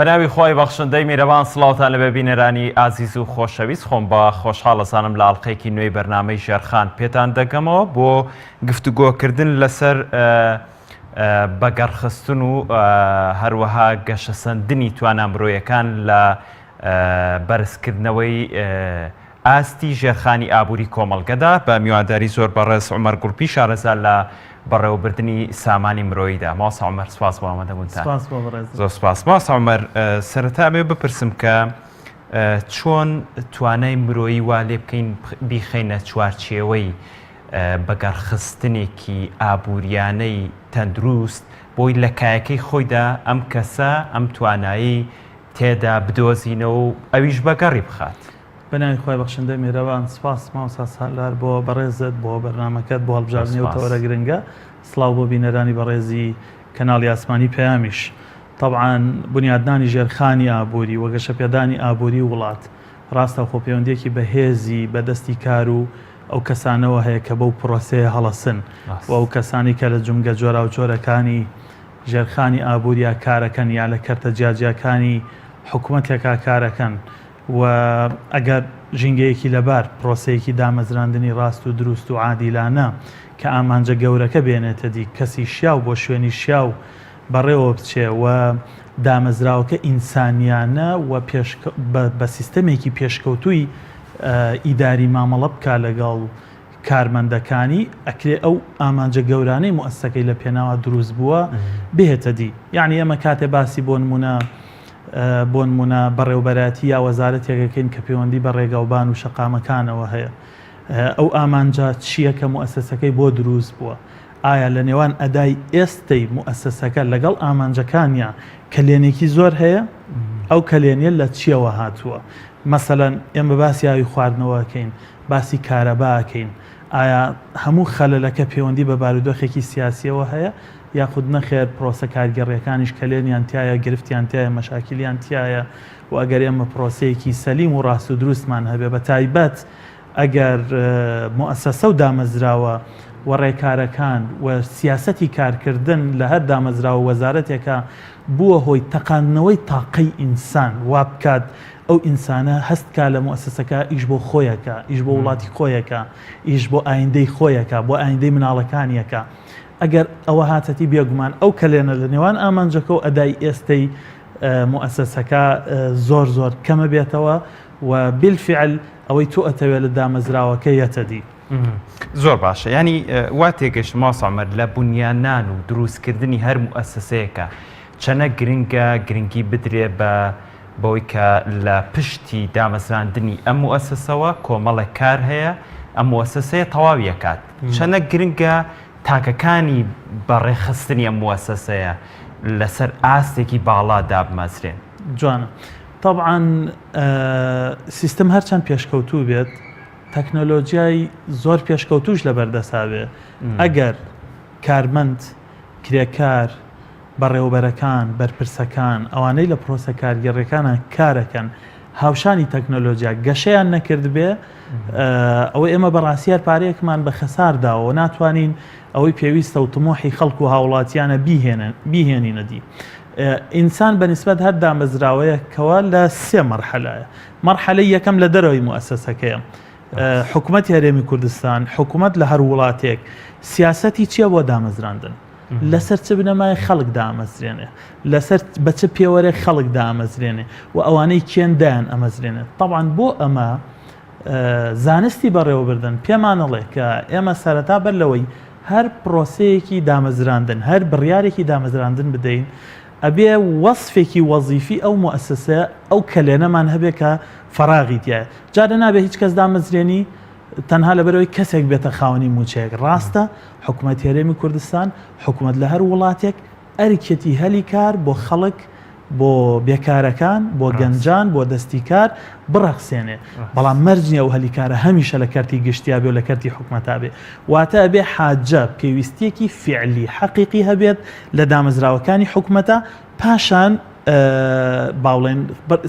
بەناوی خۆی بەخشندەی میرەوان سڵاوتان لە بەبینەرانی ئازیز و خۆشەویست خۆم بە خۆشحاڵەزانم لە ئاڵلقەیەکی نوێی بەرنامەی ژێرخان پێتان دەگەمەوە بۆ گفتوگۆکردن لەسەر بەگەڕخستن و هەروەها گەشەسەندنی توانامرۆیەکان لە بەرزکردنەوەی ئاستی ژێرخانی ئابووری کۆمەڵگەدا بە میوانداری زۆر بەڕێز عومەر گوڵپی شارەزا لە بەڕێوەبردننی سامانی مرۆییدا. ماسا عومەر سپاس بۆ ئامادەبوونتان. زۆر سپاس. ماسا عومەر سەرەتا بێ بپرسم کە چۆن توانای مرۆیی وا لێ بکەین بیخەینە چوارچێوەی بەگەڕخستنێکی ئابووریانەی تەندروست بۆی لە کایەکەی خۆیدا ئەم کەسە ئەم توانایی تێدا بدۆزینەوە و ئەویش بەگەڕی بخات. بەناوی خۆی بەخشندەی میرەوان سپاس مامۆستا سالار بۆ بەڕێزت بۆ بەرنامەکەت بۆ هەڵبژاردنەوەتەوەرە گرنگە. سڵاو بۆ بینەرانی بەڕێزی کەناڵی ئاسمانی پەیامیش. طبعاً بنیادنانی ژێرخانی ئابووری و گەشەپێدانی ئابووری وڵات ڕاستە خۆپەیوەندیەکی بەهێزی بەدەستی کار و ئەو کەسانەوە هەیە کە بەو پرۆسەیە هەڵەسن و ئەو کەسانی کە لە جومگە جۆرا و جۆرەکانی ژێرخانی ئابووریا کارەکەن یا لە کەرتە جیاجیەکانی حکوومەتێکا کارەکەن و ئەگەر ژینگەیەکی لەبار پرۆسەیەکی دامەزراندنی ڕاست و دروست و عادیلانە کە ئامانجە گەورەکە بێنێتە دی کەسی شیاو بۆ شوێنی شیاو بەڕێوە بچێ و دامەزراوەکە ئینسانیانە و بە سیستەمێکی پێشکەوتووی ئیداری مامەڵە بکا لەگەڵ کارمەندەکانی ئەکرێ ئەو ئامانجە گەورانەی موەسسەکەی لە پێناوە دروست بووە بهێتە دی. یعنی ئێمە کاتێ باسی بۆ نمونە بەڕێوەبەرەتی یا وەزارەتێکەکەین کە پەیوەندی بە ڕێگاوبان و شەقامەکانەوە هەیە ئەو ئامانجە چییە کە موەسسەکەی بۆ دروست بووە؟ ئایا لە نێوان ئەدای ئێستەی موەسسەکە لەگەڵ ئامانجەکانیان کلێنێکی زۆر هەیە؟ ئەو کلێنە لە چیەوە هاتووە؟ مەسەلەن ئێمە باسی ئاوی خواردنەوەکەین، باسی کارەباکەین، ئایا هەموو خەلەلەکە پەیوەندی بە بارودۆخێکی سیاسیەوە هەیە یاخود نەخێر پرۆسە کارگەڕیەکانیش کلێنیان تایە، گرفتیان تایە، مەشاکلیان تایە و ئەگەر ئێمە پرۆسەیەکی سەلیم و ڕاست و دروستمان هەبێ بە تایبەت ئەگەر موەسسە و دامەزراوە و ڕێکارەکان و سیاسەتی کارکردن لە هەر دامەزراوە وەزارەتێکە بووە هۆی تەقاندنەوەی تاقەی ئینسان وا بکات ئەو ئینسانە هەستکا لە موەسسەکە ئیش بۆ خۆیەکە، ئیش بۆ وڵاتی خۆیەکە، ئیش بۆ ئایندەی خۆیەکە، بۆ ئایندەی مناڵەکانیەکە. ئەگەر ئەوە هاتەتی بێگومان ئەو کلێنە لە نێوان ئامانجەکە و ئەدای ئێستەی موەسسەکە زۆر زۆر کەمە بێتەوە و بالفعل ئەوەی تۆ ئەتەوێت لە دامەزراوەکە یەتەدی. زۆر باشە. ینی وا تێگەشت ماسا عومەر لە بنیانان و دروستکردنی هەر موەسسەیەکە چەنە گرنگی بدرێ بەوەی کە لە پشتی دامەزراندنی ئەم موەسسەوە کۆمەڵێک کار هەیە، ئەم موەسسەیە تەواویەکات. چەنە گرنگە تاکەکانی بەڕێخستنی ئەم موەسسەیە لەسەر ئاستێکی باڵا دابمەزرێن. جوانە. طبعاً سیستم هەرچەند پێشکەوتوو بێت تەکنۆلۆژیای زۆر پێشکەوتوش لە بەردەساوێ ئەگەر کارمەند، کرێکار، بەڕێوەبەرەکان، بەرپرسەکان ئەوانەی لە پرۆسە کارگەڕیەکانە کارەکەن هاوشانی تەکنۆلۆژیا گەشەیان نەکرد بێ ئەوە ئێمە بەڕاستیار پارەیەکمان بە خەسارداوە ناتوانین ئەوەی پێویستە و تمۆحی خەڵک و هاوڵاتیانە بیهێنینەدی. ئینسان بەنسبەت هەر دامەزراوەیەکەوە لە سێ مەرحەلەیە. مەرحەلەی یەکەم لە دەرەوەی موەسسەکەیە. حکوومەتی هەرێمی کوردستان، حکوومەت لە هەر وڵاتێک سیاسەتی چییە بۆ دامەزراندن؟ لەسەر چ بنەمای خەڵک دامەزرێنێ، لەسەر بە چ پێوەرێک خەڵک دامەزرێنێ و ئەوانەی کێندایان ئەمەزرێنێت. طبعاً بۆ ئەمە زانستی بەڕێوەبردن پێمانەڵێ کە ئێمە سەرەتا بەر لەوەی هەر پرۆسەیەکی دامەزراندن، هەر بڕیارێکی دامەزراندن بدەین ئەبێ وەصفێکی وەزیفی ئەو موەسسەیە ئەو کلێنەمان هەبێ کە فەراغی تایە. جارە نابێ هیچ کەس دامەزرێنی تەنها لەبەرەوەی کەسێک بێتە خاوەنی موچەیەک. ڕاستە حکوومەتی هەرێمی کوردستان، حکوومەت لە هەر وڵاتێک ئەرکێتی هەلی کار بۆ خەڵک، بۆ بێکارەکان، بۆ گەنجان، بۆ دەستی کار بڕەخسێنێ. بەڵام مەرجنیە و هەلیکارە هەمیشە لە کەرتی گشتیا بێ و لە کەرتی حکوومەتا بێ. واتە ئەبێ حاجە پێویستیەکی فعلی حەقیقی هەبێت لە دامەزراوەکانی حکوومەتە پاشان باوڵێن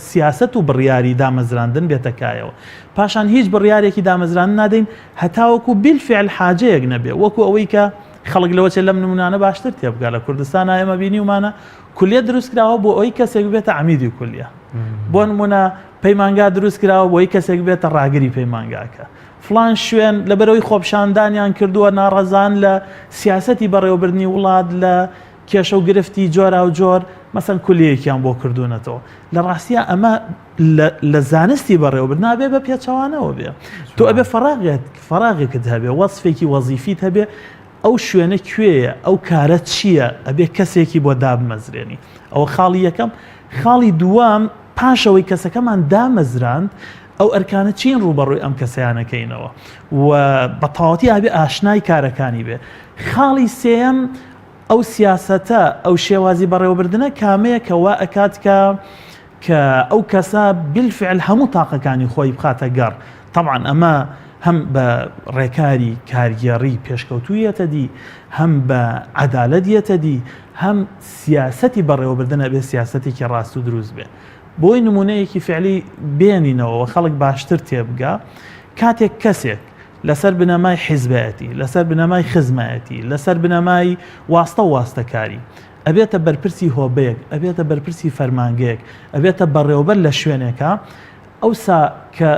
سیاست و بڕیاری دامەزراندن بێتەکایەوە. پاشان هیچ بڕیارێکی دامەزراندن نادەین هەتاوەکو بالفعل حاجەیەک نەبێ، وەکو ئەوەی کە خەڵک لەوە چێ لەم نمونانە باشتر تێبگا لە کوردستان ئێمە بینی ومانە کولیە دروست کراوە بۆ ئەوەی کەسێک بێتە عمیدی کولیە بۆ نمونە پەیمانگا دروست کراوە بۆ ئەوەی کەسێک بێتە ڕاگری پەیمانگاکە فلان شوێن لەبەرەوەی خۆپشاندانیان کردووە ناڕەزان لە سیاسەتی بەڕێوەبردننی وڵات لە کێشە و گرفتی جۆرا و جۆر مەسەن کولیەکیان بۆ کردوونەتەوە لە ڕاستیە ئەمە لە زانستی بەڕێوەبردن نابێ بە پێچەوانەوە بێ تۆ ئەبێ فەراغێکت هەبێ وەصفێکی وەزیفیت هەبێ ئەو شوێنە کوێیە ئەو کارە چییە ئەبێ کەسێکی بۆ دابمەزرێنی ئەوە خاڵی یەکەم خاڵی دووام پاشەوەی کەسەکەمان دامەزراند ئەو ئەرکانە چین ڕوبەڕووی ئەم کەسیانەکەینەوە و بە تەواوەتی ئابێ ئاشنای کارەکانی بێ خاڵی سێەم ئەو سیاسەتە ئەو شێوازی بەڕێوەبردنە کامەیە کە وا ئەکات کە ئەو کەسە بالفعل هەموو تاقەکانی خۆی بخاتە گەڕ طبعا ئەمە هەم بە ڕێکاری کارگێڕی پێشکەوتوویەتە دی هەم بە عەدالەتیەتە دی هەم سیاسەتی بەڕێوەبردنە بێ سیاسەتێکی ڕاست و دروست بێ بۆی نمونەیەکی فعلی بێنینەوە خەڵک باشتر تێبگا کاتێک کەسێک لەسەر بنەمای حیزبەتی لەسەر بنەمای خزمەتی لەسەر بنەمای واستە و واستەکاری ئەبێتە بەرپرسی هۆبەیەک ئەبێتە بەرپرسی فەرمانگەیەک ئەبێتە بەڕێوەبەر لە شوێنێکە ئەوسا کە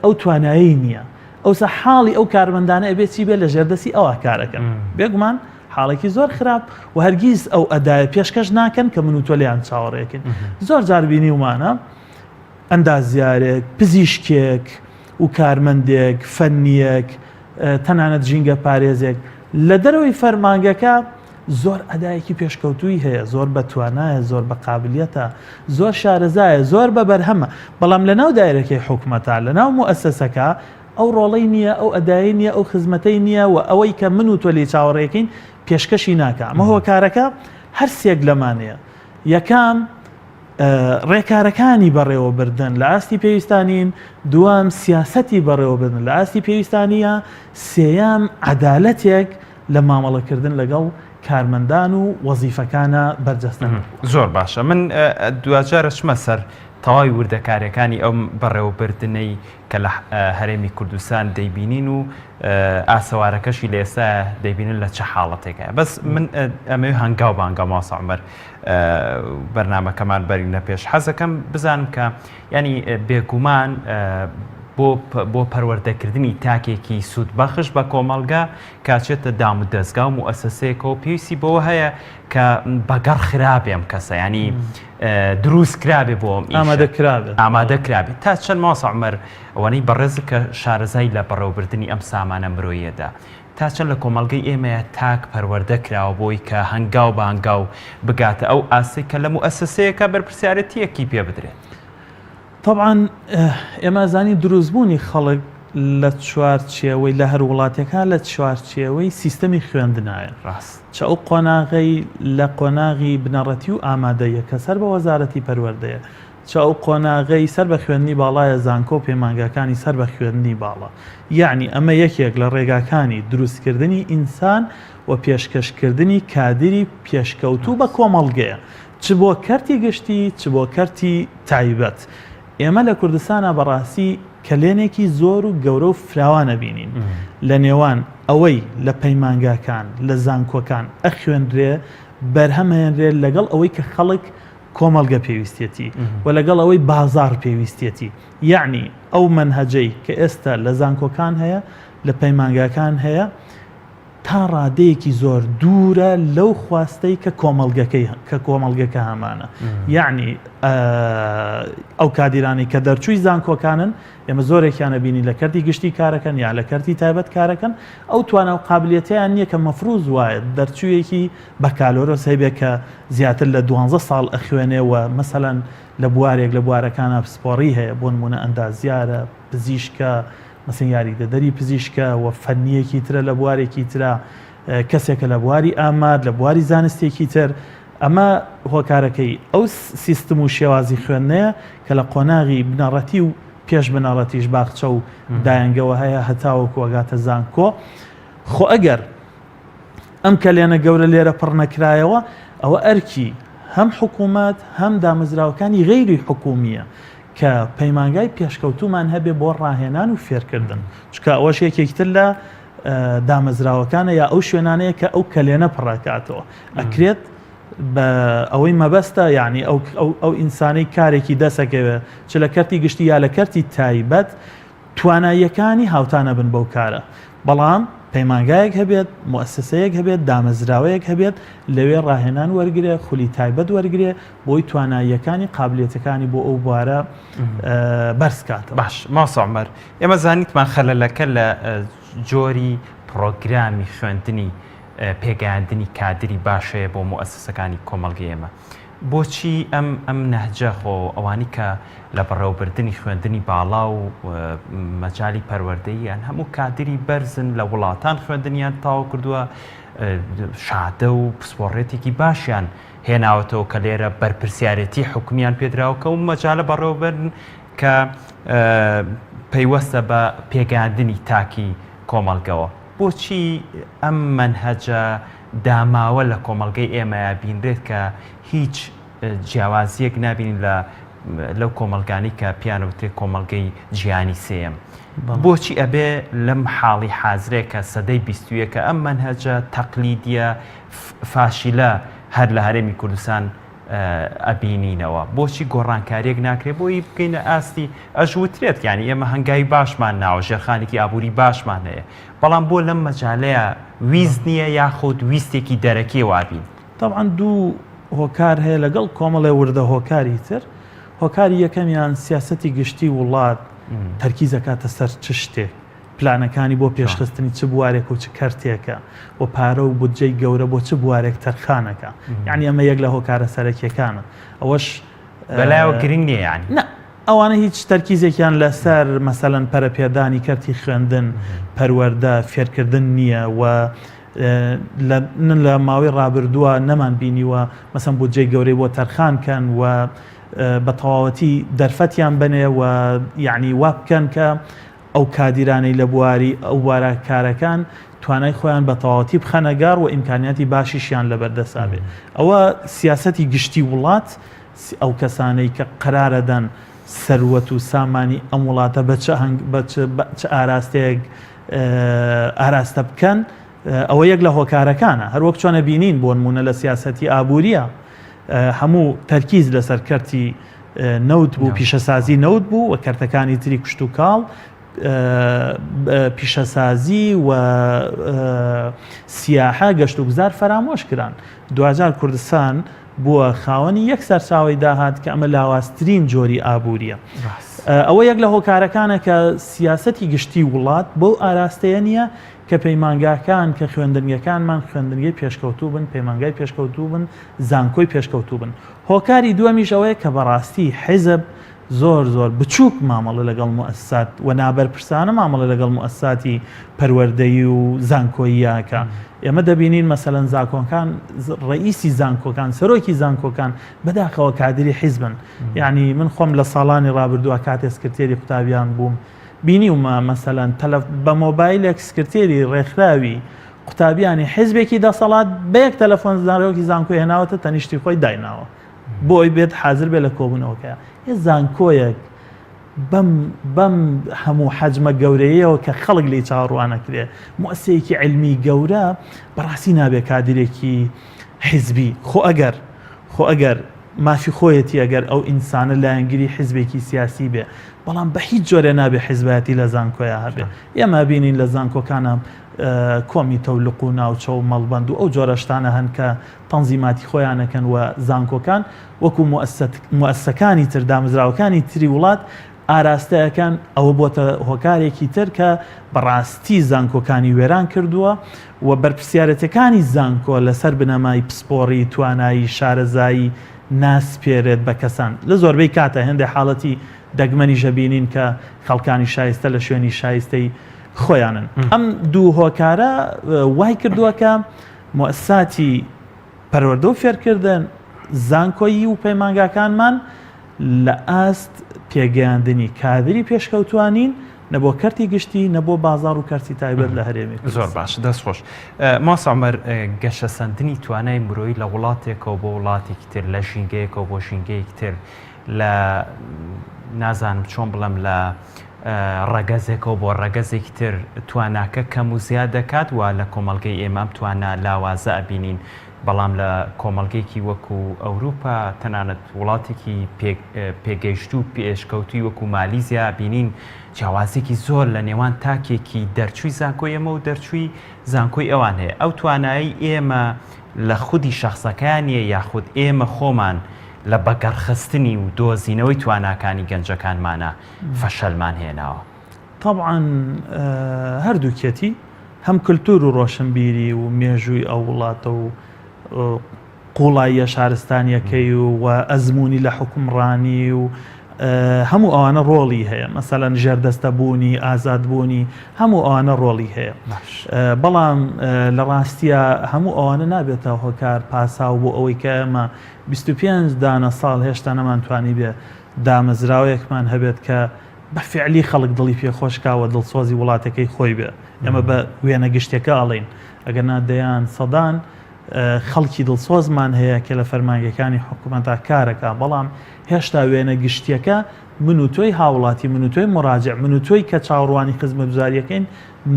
ئەو توانایی نییە ئەوسا حاڵی ئەو کارمەندانە ئەبێت چی بێ لە ژێردەسی ئەوە کارەکەن بێگومان حاڵێکی زۆر خراپ و هەرگیز ئەو ئەدایە پێشکەش ناکەن کە من و تۆ لێیان چاوەڕێکن زۆر جار بینی ومانە ئەندازیارێک پزیشکێک و کارمەندێک فەنیەک تەنانەت ژینگە پارێزێک لە دەرەوەی فەرمانگەکە زۆر ئەدایەکی پێشکەوتووی هەیە زۆر بەتوانایە زۆر بە قابلیەتە زۆر شارەزایە زۆر بە بەرهەمە بەڵام لە ناو دایرەکەی حکومەتە لە ناو موئەسسەکە ئەو ڕۆڵەی نییە ئەو ئەدایی نییە ئەو خزمەتەی نییە و ئەوەی کە من و تۆ لێ چاوەڕێکین پێشکەشی ناکە ئەمە هۆکارەکە هەر سێک لەمانەیە یەکام ڕێکارەکانی بەڕێوەبردن لە ئاستی پێویستانین دوام سیاسەتی بەڕێوەبردن لە ئاستی پێویستانیە سێیام عەدالەتێک لە مامەڵەکردن لەگەڵ کارمەندان و وەزیفەکانە بەرجەستن زۆر باشە من دوجارە چمە سەر تەواوی وردەکارەکانی ئەو بەڕێوەبردنەی کە لە هەرێمی کوردستان دەیبینین و ئاسەوارەکەشی لە ئێستا دەیبینن لە چه حاڵەتێکە بەس من ئەمەوێ هەنگاو بانگە ماسە عومەر بەرنامەکەمان بەرینە پێش حەزەکەم بزانم کە ینی بێگومان بۆ پەروەردەکردنی تاکێکی سوودبەخش بە کۆمەڵگا کاچێتە دام و دەستگا و موئەسسەیەکەوە پێویستی بەوە هەیە کە بەگەڕ خراپێ ئەم کەسە ینی دروست کرابێ بۆ ئامادە کرابێت تا چەند ماسە عومەر ئەوانەی بەڕێز کە شارەزای لە بەڕێوەبردننی ئەم سامانە مرۆیەدا تا چەند لە کۆمەڵگەی ئێمەیە تاک پەروەردە کراوە بۆی کە هەنگاو بە هەنگاو بگاتە ئەو ئاسی کە لە موئەسسەیەکە بەرپرسیارەتیەکی پێ بدرێت طبعا ئێمە زانی دروستبوونی خەڵک لە چوارچێوەی لە هەر وڵاتێکە لە چوارچێوەی سیستەمی خوێندنایە ڕاست چ ئەو قۆناغی لە قۆناغی بنەڕەتی و ئامادەیە کە سەر بە وەزارەتی پەروەردەیە چ ئەو قۆناغی سەر بە خوێندنی باڵایە زانکۆ پەیمانگەکانی سەر بە خوێندنی باڵە یعنی ئەمە یەکێک لە ڕێگاکانی دروستکردنی ئینسان و پێشکەشکردنی کادری پێشکەوتوو بە کۆمەڵگەیە چ بۆ کەرتی گشتی چ بۆ کەرتی تایبەت ئێمە لە کوردستانە بەڕاستی کلێنێکی زۆر و گەورە و فراوانە بینین لە نێوان ئەوەی لە پەیمانگاکان لە زانکۆکان ئەخوێنرێ بەرهەمهێنرێت لەگەڵ ئەوەی کە خەڵک کۆمەڵگە پێویستێتی و لەگەڵ ئەوەی بازار پێویستێتی یعنی ئەو منهەجەی کە ئێستا لە زانکۆکان هەیە لە پەیمانگاکان هەیە تا ڕادەیەکی زۆر دوورە لەو خواستەی کە کۆمەڵگەکە هەمانە یعنی ئەو کادیرانی کە دەرچووی زانکۆکانن ئێمە زۆرێکیانە بینی لە کەرتی گشتی کارەکەن یا لە کەرتی تایبەت کارەکەن ئەو توانە و قابلیەتیان نییە کە مەفروض وایە دەرچوویەکی بە کالۆرۆس هەیبێت کە زیاتر لە 12 ساڵ ئەخوێنێەوە مەسەلەن لە بوارێک لە بوارەکانە پسپۆڕی هەیە بۆ نمونە ئەندازیارە پزیشکە مەسن یاریدەدەری پزیشکە و فەنیەکی ترە لە بوارێکی ترە کەسێکە لە بواری ئاماد لە بواری زانستێکی تر ئەمە هۆکارەکەی ئەو سیستم و شێوازی خوێندنەیە کە لە قۆناغی بنەڕەتی و پێش بنەڕەتیش باخچە و دایەنگەوە هەیە هەتاوەکو وەگاتە زانکۆ خۆ ئەگەر ئەم کەلێنە گەورە لێرە پڕ نەکرایەوە ئەوە ئەرکی هەم حکوومەت هەم دامەزراوەکانی غەیری حکومیە کە پەیمانگای پێشکەوتومان هەبێ بۆ ڕاهێنان و فێرکردن چکە ئەوەش یەکێکتر لە دامەزراوەکانە یا ئەو شوێنانەیە کە ئەو کەلێنە پڕاکاتەوە ئەکرێت بە ئەوەی مەبەستە یعنی ئەو ئینسانەی کارێکی دەسەکەوێت چ لە کەرتی گشتی یا لە کەرتی تایبەت تواناییەکانی هاوتانە بن بەو کارە بەڵام پەیمانگایەک هەبێت مؤسسەیەک هەبێت دامەزراوەیەک هەبێت لەوێ ڕاهێنان وەرگێ خولی تایبەت وەرگێ بۆی تواناییەکانی قابلیەتەکانی بۆ ئەو بوارە بەرزکاتە. باش ماسە عومەر ئێمە زانیتمان خەلەلەکە لە جۆری پرۆگرامی خوێندنی پێگەیاندنی کادری باشەیە بۆ مؤسسەکانی کۆمەڵگەی ئێمە بۆچی ئەم نەهجە خۆ ئەوانی کە لە بەڕێوەبردننی خوێندنی باڵا و مەجای پەروەردەییان هەموو کادری بەرزن لە وڵاتان خوێندنیان تاوا کردووە شادە و پسپۆڕێتێکی باشیان هێناوەتەوە کە لێرە بەرپرسیارەتی حکومیان پێدراوە کە و مەجالە بەڕێوەبردن کە پەیوەستە بە پێگەیاندنی تاکی کۆمەڵگەوە بۆچی ئەم منهەجە داماوە لە کۆمەڵگەی ئێمەیە بینرێت کە هیچ جیاوازیەک نابینین لەو کۆمەلگانی کە پیانەوتێک کۆمەلگەی جیانی سێم بۆچی ئەبێ لەم حاڵی حازرێک کە سەدەی بیستویە کە ئەم منهەجە تەقلیدیە فاشیلە هەر لە هەرێمی کوردستان ئەبینینەوە بۆچی گۆڕانکاریەک ناکرێت بۆی بکەینە ئاستی ئەژوترێت یانی ئێمە هەنگاوی باشمان ناوە ژێرخانێکی ئابووری باشمان هەیە بەڵام بۆ لەم مەجالەیە ویست نییە یاخود ویستێکی دەرەکی وابین. طبعا دوو هۆکار هەیە لەگەڵ کۆمەڵێ وردە هۆکاری تر هۆکاری یەکەمیان سیاسەتی گشتی وڵات تەرکیزەکاتە سەر چ شتێک پلانەکانی بۆ پێشخستنی چ بوارێک و چ کەرتێکە و پارە و بودجەی گەورە بۆ چ بوارێک تەرخانەکە یعنی ئەمە یەک لە هۆکارە سەرەکیەکانە ئەوەش بەلایەوە گرنگ نییە یعنی ئەوانە هیچ تەرکیزێکیان لەسەر مەسەلەن پەرەپێدانی کەرتی خوێندن پەروەردە فێرکردن نییە و لە ماوەی ڕابردووە نەمان بینیوە مەسەن بودجەی گەورەی بۆ تەرخانکەن و بە تەواوەتی دەرفەتیان بنێ و یعنی وا بکەن کە ئەو کادیرانەی لە بواری ئەو وارە کارەکان توانای خۆیان بە تەواوەتی بخەنەگار و ئیمکانیاتی باشیشیان لەبەردەسا بێ ئەوە سیاسەتی گشتی وڵات ئەو کەسانەی کە قرارەدەن سەروەت و سامانی ئەم وڵاتە بە چ ئاراستەیەک ئاراستە بکەن ئەوە یەک لە هۆکارەکانە هەروەک چۆنە بینین بۆ نمونە لە سیاسەتی ئابووریە هەموو تەرکیز لەسەر کەرتی نەوت بوو پیشەسازی نەوت بوو و کەرتەکانی تری کوشت و کاڵ پیشەسازی و سیاحە گەشت و گوزار فەرامۆش کران دوجار کوردستان بووە خاوەنی یەک سەرچاوی داهات کە ئەمە لاواازترین جۆری ئابووریە ئەوە یەک لە هۆکارەکانە کە سیاسەتی گشتی وڵات بەو ئاراستەیە نییە کە پەیمانگاکان کە خوێندنگەکانمان خوێندنگەی پێشکەوتوو بن پەیمانگای پێشکەوتوو بن زانکۆی پێشکەوتوو بن هۆکاری دووەمیش ئەوەیە کە بەڕاستی حیزب زۆر بچووک مامەڵە لەگەڵ موسسات و نابەرپرسانە مامەڵە لەگەڵ موسساتی پەروەردەیی و زانکۆییاکە ئێمە دەبینین مەسەلەن زانکۆکان ڕئیسی زانکۆکان سەرۆکی زانکۆکان بەداخەوە کادری حیزبن یعنی من خۆم لە ساڵانی ڕابردووە کاتێ سکرتێری قوتابیان بووم بینیومە مەسەلەن بە مۆبایلێک سکرتێری ڕێکخراوی قوتابیانی حیزبێکی دەسەڵات بە یەک تەلەفۆن زانکۆی زانکۆی هێناوەتە تەنیشتی خۆی دایناوە بۆی بێت حازر بێ لە کۆبوونەوەکە هێ زانکۆیەک بەم هەموو حەجمە گەورەیەوە کە خەڵک لێی چاوەڕوانەکرێ موسسەیەکی علمی گەورە بەڕاستی نابێت کادرێکی حیزبی خۆ ئەگەر مافی خۆیەتی ئەگەر ئەو ئینسانە لایەنگیری حیزبێکی سیاسی بێ بەڵام بە هیچ جۆرە نابێ حیزبەتی لە زانکۆیە هەبێ ئێمە بینین لە زانکۆکانە کۆمی تەولق و ناوچە و مەڵبەند و ئەو جۆرە شتانە هەن کە تەنزیماتی خۆیانەکەن و زانکۆکان وەکو موسسەکانی تر دامەزراوەکانی تری وڵات ئاراستەیەکان ئەوە بۆتە هۆکارێکی تر کە بەڕاستی زانکۆکانی وێران کردووە و بەرپرسیارەتەکانی زانکۆ لەسەر بنەمای پسپۆڕی توانایی شارەزایی ناسپێرێت بە کەسان لە زۆربەی کاتە هەندێک حاڵەتی دەگمەنی ژەبینین کە خەڵکانی شایستە لە شوێنی شایستەی خۆیانن ئەم دوو هۆکارە وای کردووە کە موسساتی پەروەردە و فێرکردن زانکۆیی و پەیمانگاکانمان لە ئاست پێگەیاندنی کادری پێشکەوتوانین نەبۆ کەرتی گشتی نەبۆ بازار و کەرتی تایبەت لە هەرێمی زۆر باش دەستخۆش ماسە عومەر گەشەسەندنی توانای مرۆیی لە وڵاتێکەوە بۆ وڵاتێکی تر لە ژینگەیەکەوە بۆ ژینگەیەکی تر لە نازانم چۆن بڵێم لە ڕەگەزێکەوە بۆ ڕەگەزێکی تر تواناکە کەم و زیاد دەکات و لە کۆمەڵگەی ئێمام توانە لاوازە ئەبینین بەڵام لە کۆمەڵگەیەکی وەکو ئەوروپا تەنانەت وڵاتێکی پێگەیشت و پێشکەوتی وەکو مالیزیا بینین جیاوازێکی زۆر لە نێوان تاکێکی دەرچووی زانکۆی ئێمە و دەرچووی زانکۆی ئەوان هەیە ئەو توانایی ئێمە لە خودی شخصەکانیە یاخود ئێمە خۆمان لە بەگەڕخستنی و دۆزینەوەی تواناکانی گەنجەکانمانە فەشەلمان هێناوە طبعا هەردووکێتی هەم کللتور و ڕۆشنبیری و مێژووی ئەو وڵاتە و قوڵاییە شارستانیەکەی و ئەزمموی لە حکومڕانی و هەموو ئەوانە ڕۆڵی هەیە مەسەلەن ژێردەستەبوونی ئازادبوونی هەموو ئەوانە ڕۆڵی هەیە بەڵام لە ڕاستیە هەموو ئەوانە نابێتە هۆکار پاساو بۆ ئەوەی کە ئەمە 25 دانە ساڵ هێشتا نەمانتوانی بێ دامەزراوەیەکمان هەبێت کە بەفعلی خەڵک دڵی پێخۆشکاوە دڵسۆزی وڵاتەکەی خۆی بێ ئەمە بە وێنە گشتەکە ئەڵێن ئەگەر نادەیان سەدان خەڵکی دڵسۆزمان هەیە کە لە فەرمانگەکانی حکوومەتە کارەکە بەڵام هێشتا وێنە گشتیەکە من و تۆی هاوڵاتی من و تۆی مراجع من و تۆی کە چاوەڕوانی خزمەتگوزاریەکەین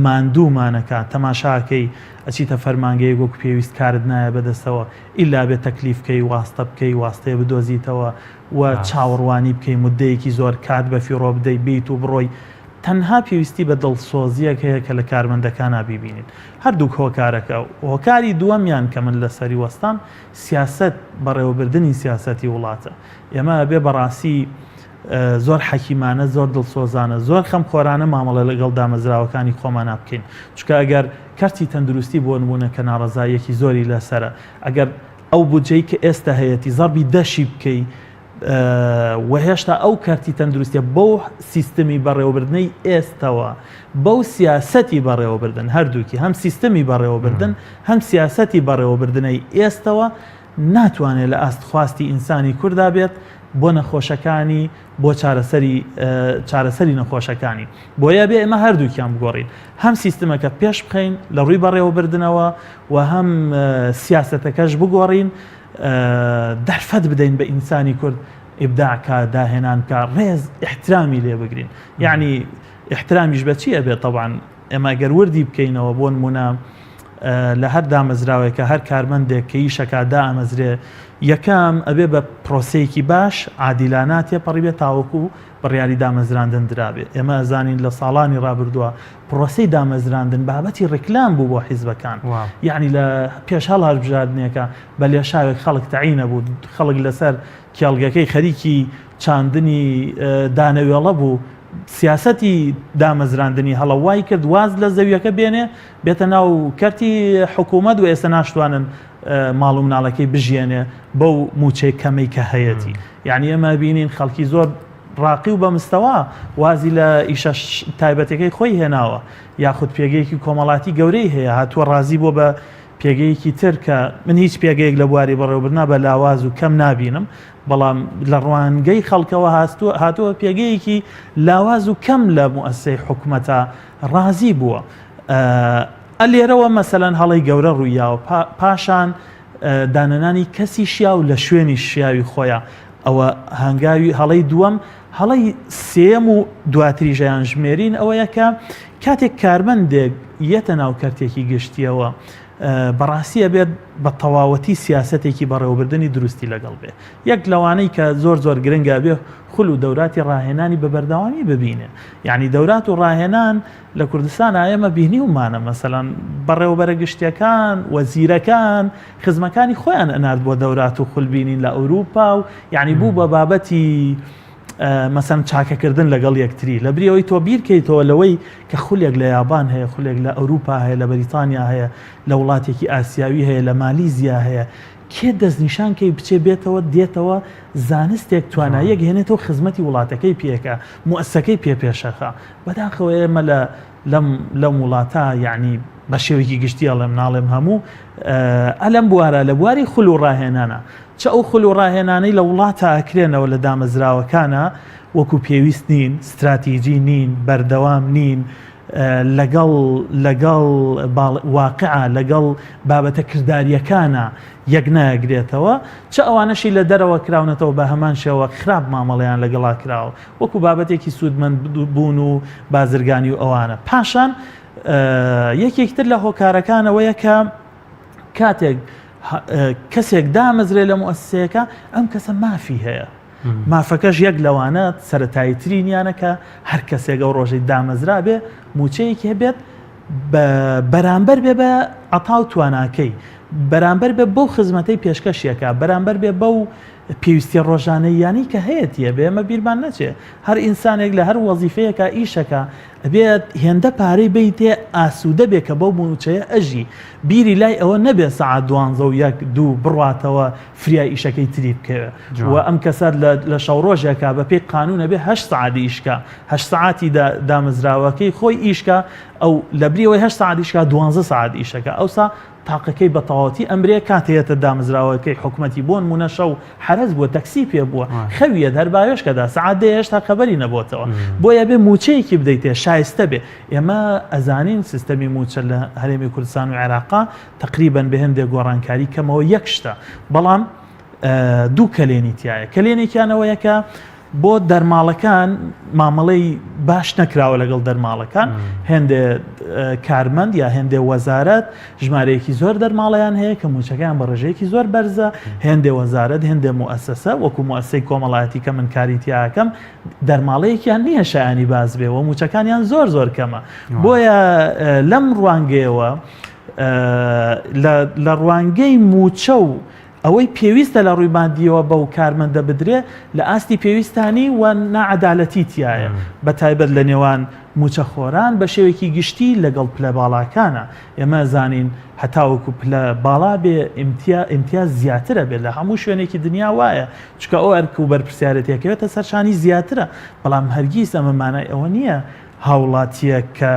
ماندوومانەکە تەماشاکەی ئەچیتە فەرمانگەیەک وەکو پێویست کارت نایە بەدەستەوە ئیلا بێت تەکلیفکەی واستە بکەی واستەیە بدۆزیتەوە و چاوەڕوانی بکەی مدەیەکی زۆر کات بە فیڕۆ بدەی بیت و بڕۆی تەنها پێویستی بە دڵسۆزیەک هەیە کە لە کارمەندەکان ببینین هەردوو هۆکارەکە هۆکاری دووەمیان کە من لەسەری وەستان سیاست بەڕێوەبردننی سیاسەتی وڵاتە ئێمە بێ بەڕاستی زۆر حەکیمانە زۆر دڵسۆزانە زۆر خەم خۆرانە مامەڵە لەگەڵ دامەزراوەکانی خۆمان بکەین چکە ئەگەر کارتی تەندروستی بۆ نمونە کە ناڕەزایەکی زۆری لەسرە ئەگەر ئەو بودجەی کە ئێستا هەیەی زەربی دەشی بکەی و هێشتا ئەو کارتی تەندروستیە بۆ سیستمی بەڕێوەبردنەی ئێستەوە بەو سیاسەتی بەڕێوەبردن هەردووکی هەم سیستمی بەڕێوەبردن هەم سیاسەتی بەڕێوەبردنەی ئێستەوە ناتوانێت لە ئاستخواستی ئینسانی کووردا بێت بۆ نەخۆشەکانی بۆ چارەسەری نەخۆشەکانی بۆیە بێ ئێمە هەردووکیان بگۆڕین هەم سیستمەکە پێش بخەین لە ڕووی بەڕێوەبردنەوە و هەم سیاسەتەکەش بگۆڕین دەرفەت بدەین بە ئینسانی کورد ئیبداعکە داهێنان کە ڕێز احترامی لێ بگرین یعنی احترامیش بە چیە بێت طبعا ئێمە گەر وردی بکەینەوە بۆ نمونە لە هەر دامەزراوێکە هەر کارمەندێک کە ئیشەکە دامەزرێ یەکەم ئەبێ بە پرۆسەیەکی باش عادیلانە تێپەڕی بێت تاوەکو بڕیاری دامەزراندن درابێت ئێمە ئەزانین لە ساڵانی ڕابردووە پرۆسەی دامەزراندن بابەتی ڕێکلام بوو بۆ حیزبەکان یعنی لە پێش هەڵ هەڵبژاردنێکە بە لێشاوێک خەڵک تەعینە بوو خەڵک لەسەر کێڵگەکەی خەریکی چاندنی دانەوێڵە بوو سیاسەتی دامەزراندنی هەڵەوای کرد واز لە زەویەکە بێنێ بێتە ناو کەرتی حکوومەت و ئێستا ناشتوانن ماڵ و مناڵەکەی بژێنێ بەو موچەی کەمەی کە هەیەی یعنی ئێمە بینین خەڵکی زۆر ڕاقی و بە مستەوا وازی لە ئیشە تایبەتەکەی خۆی هێناوە یاخود پێگەیەکی کۆمەڵاتی گەورەی هەیە هاتووە ڕازی بۆ بە پێگەیەکی تر کە من هیچ پێگەیەک لە بواری بەڕێوەبردنا بە لاواز و کەم نابینم بەڵام لە ڕوانگەی خەڵکەوە هاتووە پێگەیەکی لاواز و کەم لە موەسسەی حکوومەتە ڕازی بووە لێرەوە مەسەلەن هەڵی گەورە ڕوویاوە پاشان دانەنانی کەسی شیا و لە شوێنی شیاوی خۆیان ئەوە هەنگاوی هەڵەی دووەم هەڵەی سێم و دواتری ژیان ژمێرین ئەوەیە کە کاتێک کارمەندێک یەتە ناو کەرتێکی گشتیەوە بەڕاستیە بێت بە تەواوەتی سیاسەتێکی بەڕێوەبردننی دروستی لەگەڵ بێ یەک لەوانەی کە زۆر گرنگە بێ خول و دەوراتی ڕاهێنانی بە بەردەوامی ببینێ یعنی دەورات و ڕاهێنان لە کوردستان ئێمە بینی ومانە مەسەلەن بەڕێوەبەرە گشتیەکان وەزیرەکان خزمەکانی خۆیان ئەنارد بۆ دەورات و خولبینین لە ئەوروپا و یعنی بوو بە بابەتی مەسەن چاکەکردن لەگەڵ یەکتری لە بریەوەی تۆ بیرکەیتەوە لەوەی کە خولێک لە یابان هەیە خولێک لە ئەوروپا هەیە لە بەریتانیا هەیە لە وڵاتێکی ئاسیاوی هەیە لە مالیزیا هەیە کێ دەستنیشانکەی بچێ بێتەوە دێتەوە زانستێک تواناییەک هێنێتەوە خزمەتی وڵاتەکەی پێکە موەسسەکەی پێشەخە بەداخەوە ئێمە لەم وڵاتە یعنی بە شێوەیەکی گشتی ئەڵێم ناڵێم هەموو ئەلەم بوارە لە بواری خول و ڕاهێنانە چ ئەو خول و ڕاهێنانەی لە وڵاتە ئەکرێنەوە لە دامەزراوەکانە وەکو پێویست نین استراتیژی نین بەردەوام نین لەگەڵ واقعە لەگەڵ بابەتە کرداریەکانە یەک ناگرێتەوە چ ئەوانەشی لە دەرەوە کراونەتەوە بە هەمان شێوە خراپ مامەڵەیان لەگەڵا کراوە وەکو بابەتێکی سوودمەند بوون و بازرگانی و ئەوانە پاشان یەکێکتر لە هۆکارەکانەوەیە کە کاتێک کەسێک دامەزرێ لە مؤسسەیەەکە ئەم کەسە مافی هەیە مافەکەش یەک لەوانە سەرەتایی ترینیانەکە هەر کەسێک ئەو ڕۆژەی دامەزرا بێ موچەیەکی هەبێت بەرامبەر بێ بە عەتا و تواناکەی بەرامبەر بێ بەو خزمەتەی پێشکەشیەکە بەرامبەر بێ بەو پێویستی ڕۆژانەیانی کە هەیەیە بێ ئەمە بیرمان نەچێ هەر ئینسانێک لە هەر وەزیفەیەکە ئیشەکە ئەبێت هێندە پارەی بیتێ ئاسوودە بێ کە بەو موچەیە ئەژی بیری لای ئەوە نەبێ سەعات 12 بڕاتەوە فریای ئیشەکەی تری بکەوێ و ئەم کەسە لە شەو ڕۆژێکە بە پێی قانونە بێ 8 ساعتی ئیشکە 8 ساعتی دامەزراوەکەی خۆی ئیشکە ئەو لە بریەوەی 8 ساعت ئیشکە 12 ساعت ئیشەکە ئەوسا تاقەکەی بە تەواوەتی ئەمرێ کاتێتە دامەزراوەکەی حکومەتی بۆن مونە شەو حرەز بووە تەکسی پێ بووە خەویە هەر بایۆشکەدا سەعات 10 هێشتا خەبەری نەبووتەوە بۆیە بێ موچەیەکی بدەیتێ شایستە بێ ئێمە ئەزانین سیستەمی موچە لە هەرێمی کوردستان و عێراقا تقریباً بە هێندێک گۆڕانکاری کەمەوە یەک شتە بەڵام دوو کلێنی تایە کلێنێکیانەوەیە کە بۆ دەرماڵەکان مامەڵەی باش نەکراوە لەگەڵ دەرماڵەکان هێندێ کارمەند یا هێندێ وەزارەت ژمارەیەکی زۆر دەرماڵیان هەیە کە موچەکەیان بە ڕێژەیەکی زۆر بەرزە هێندێ وەزارەت هێندێ مؤسسە وەکو مؤسسەی کۆمەڵایەتی کە من کاریتیاکەم دەرماڵەیەکیان نییە شایانی باز بێ و موچەکانیان زۆر کەمە بۆیە لەم ڕوانگەیەوە لە ڕوانگەی موچە و ئەوەی پێویستە لە ڕووی مادیەوە بەو کارمەندە بدرێ لە ئاستی پێویستانی و نەعەدالەتی تایە بە تایبەت لە نێوان موچەخۆران بە شێوەیەکی گشتی لەگەڵ پلە باڵاکانە ئێمە زانین هەتاوەکو پلە باڵا بێ ئیمتیاز زیاترە بێت لە هەموو شوێنێکی دنیا وایە چکە ئەو ئەرک و بەرپرسیارەتێکەوێتە سەرشانی زیاترە بەڵام هەرگیز ئەمە مانای ئەوە نییە هاوڵاتیە کە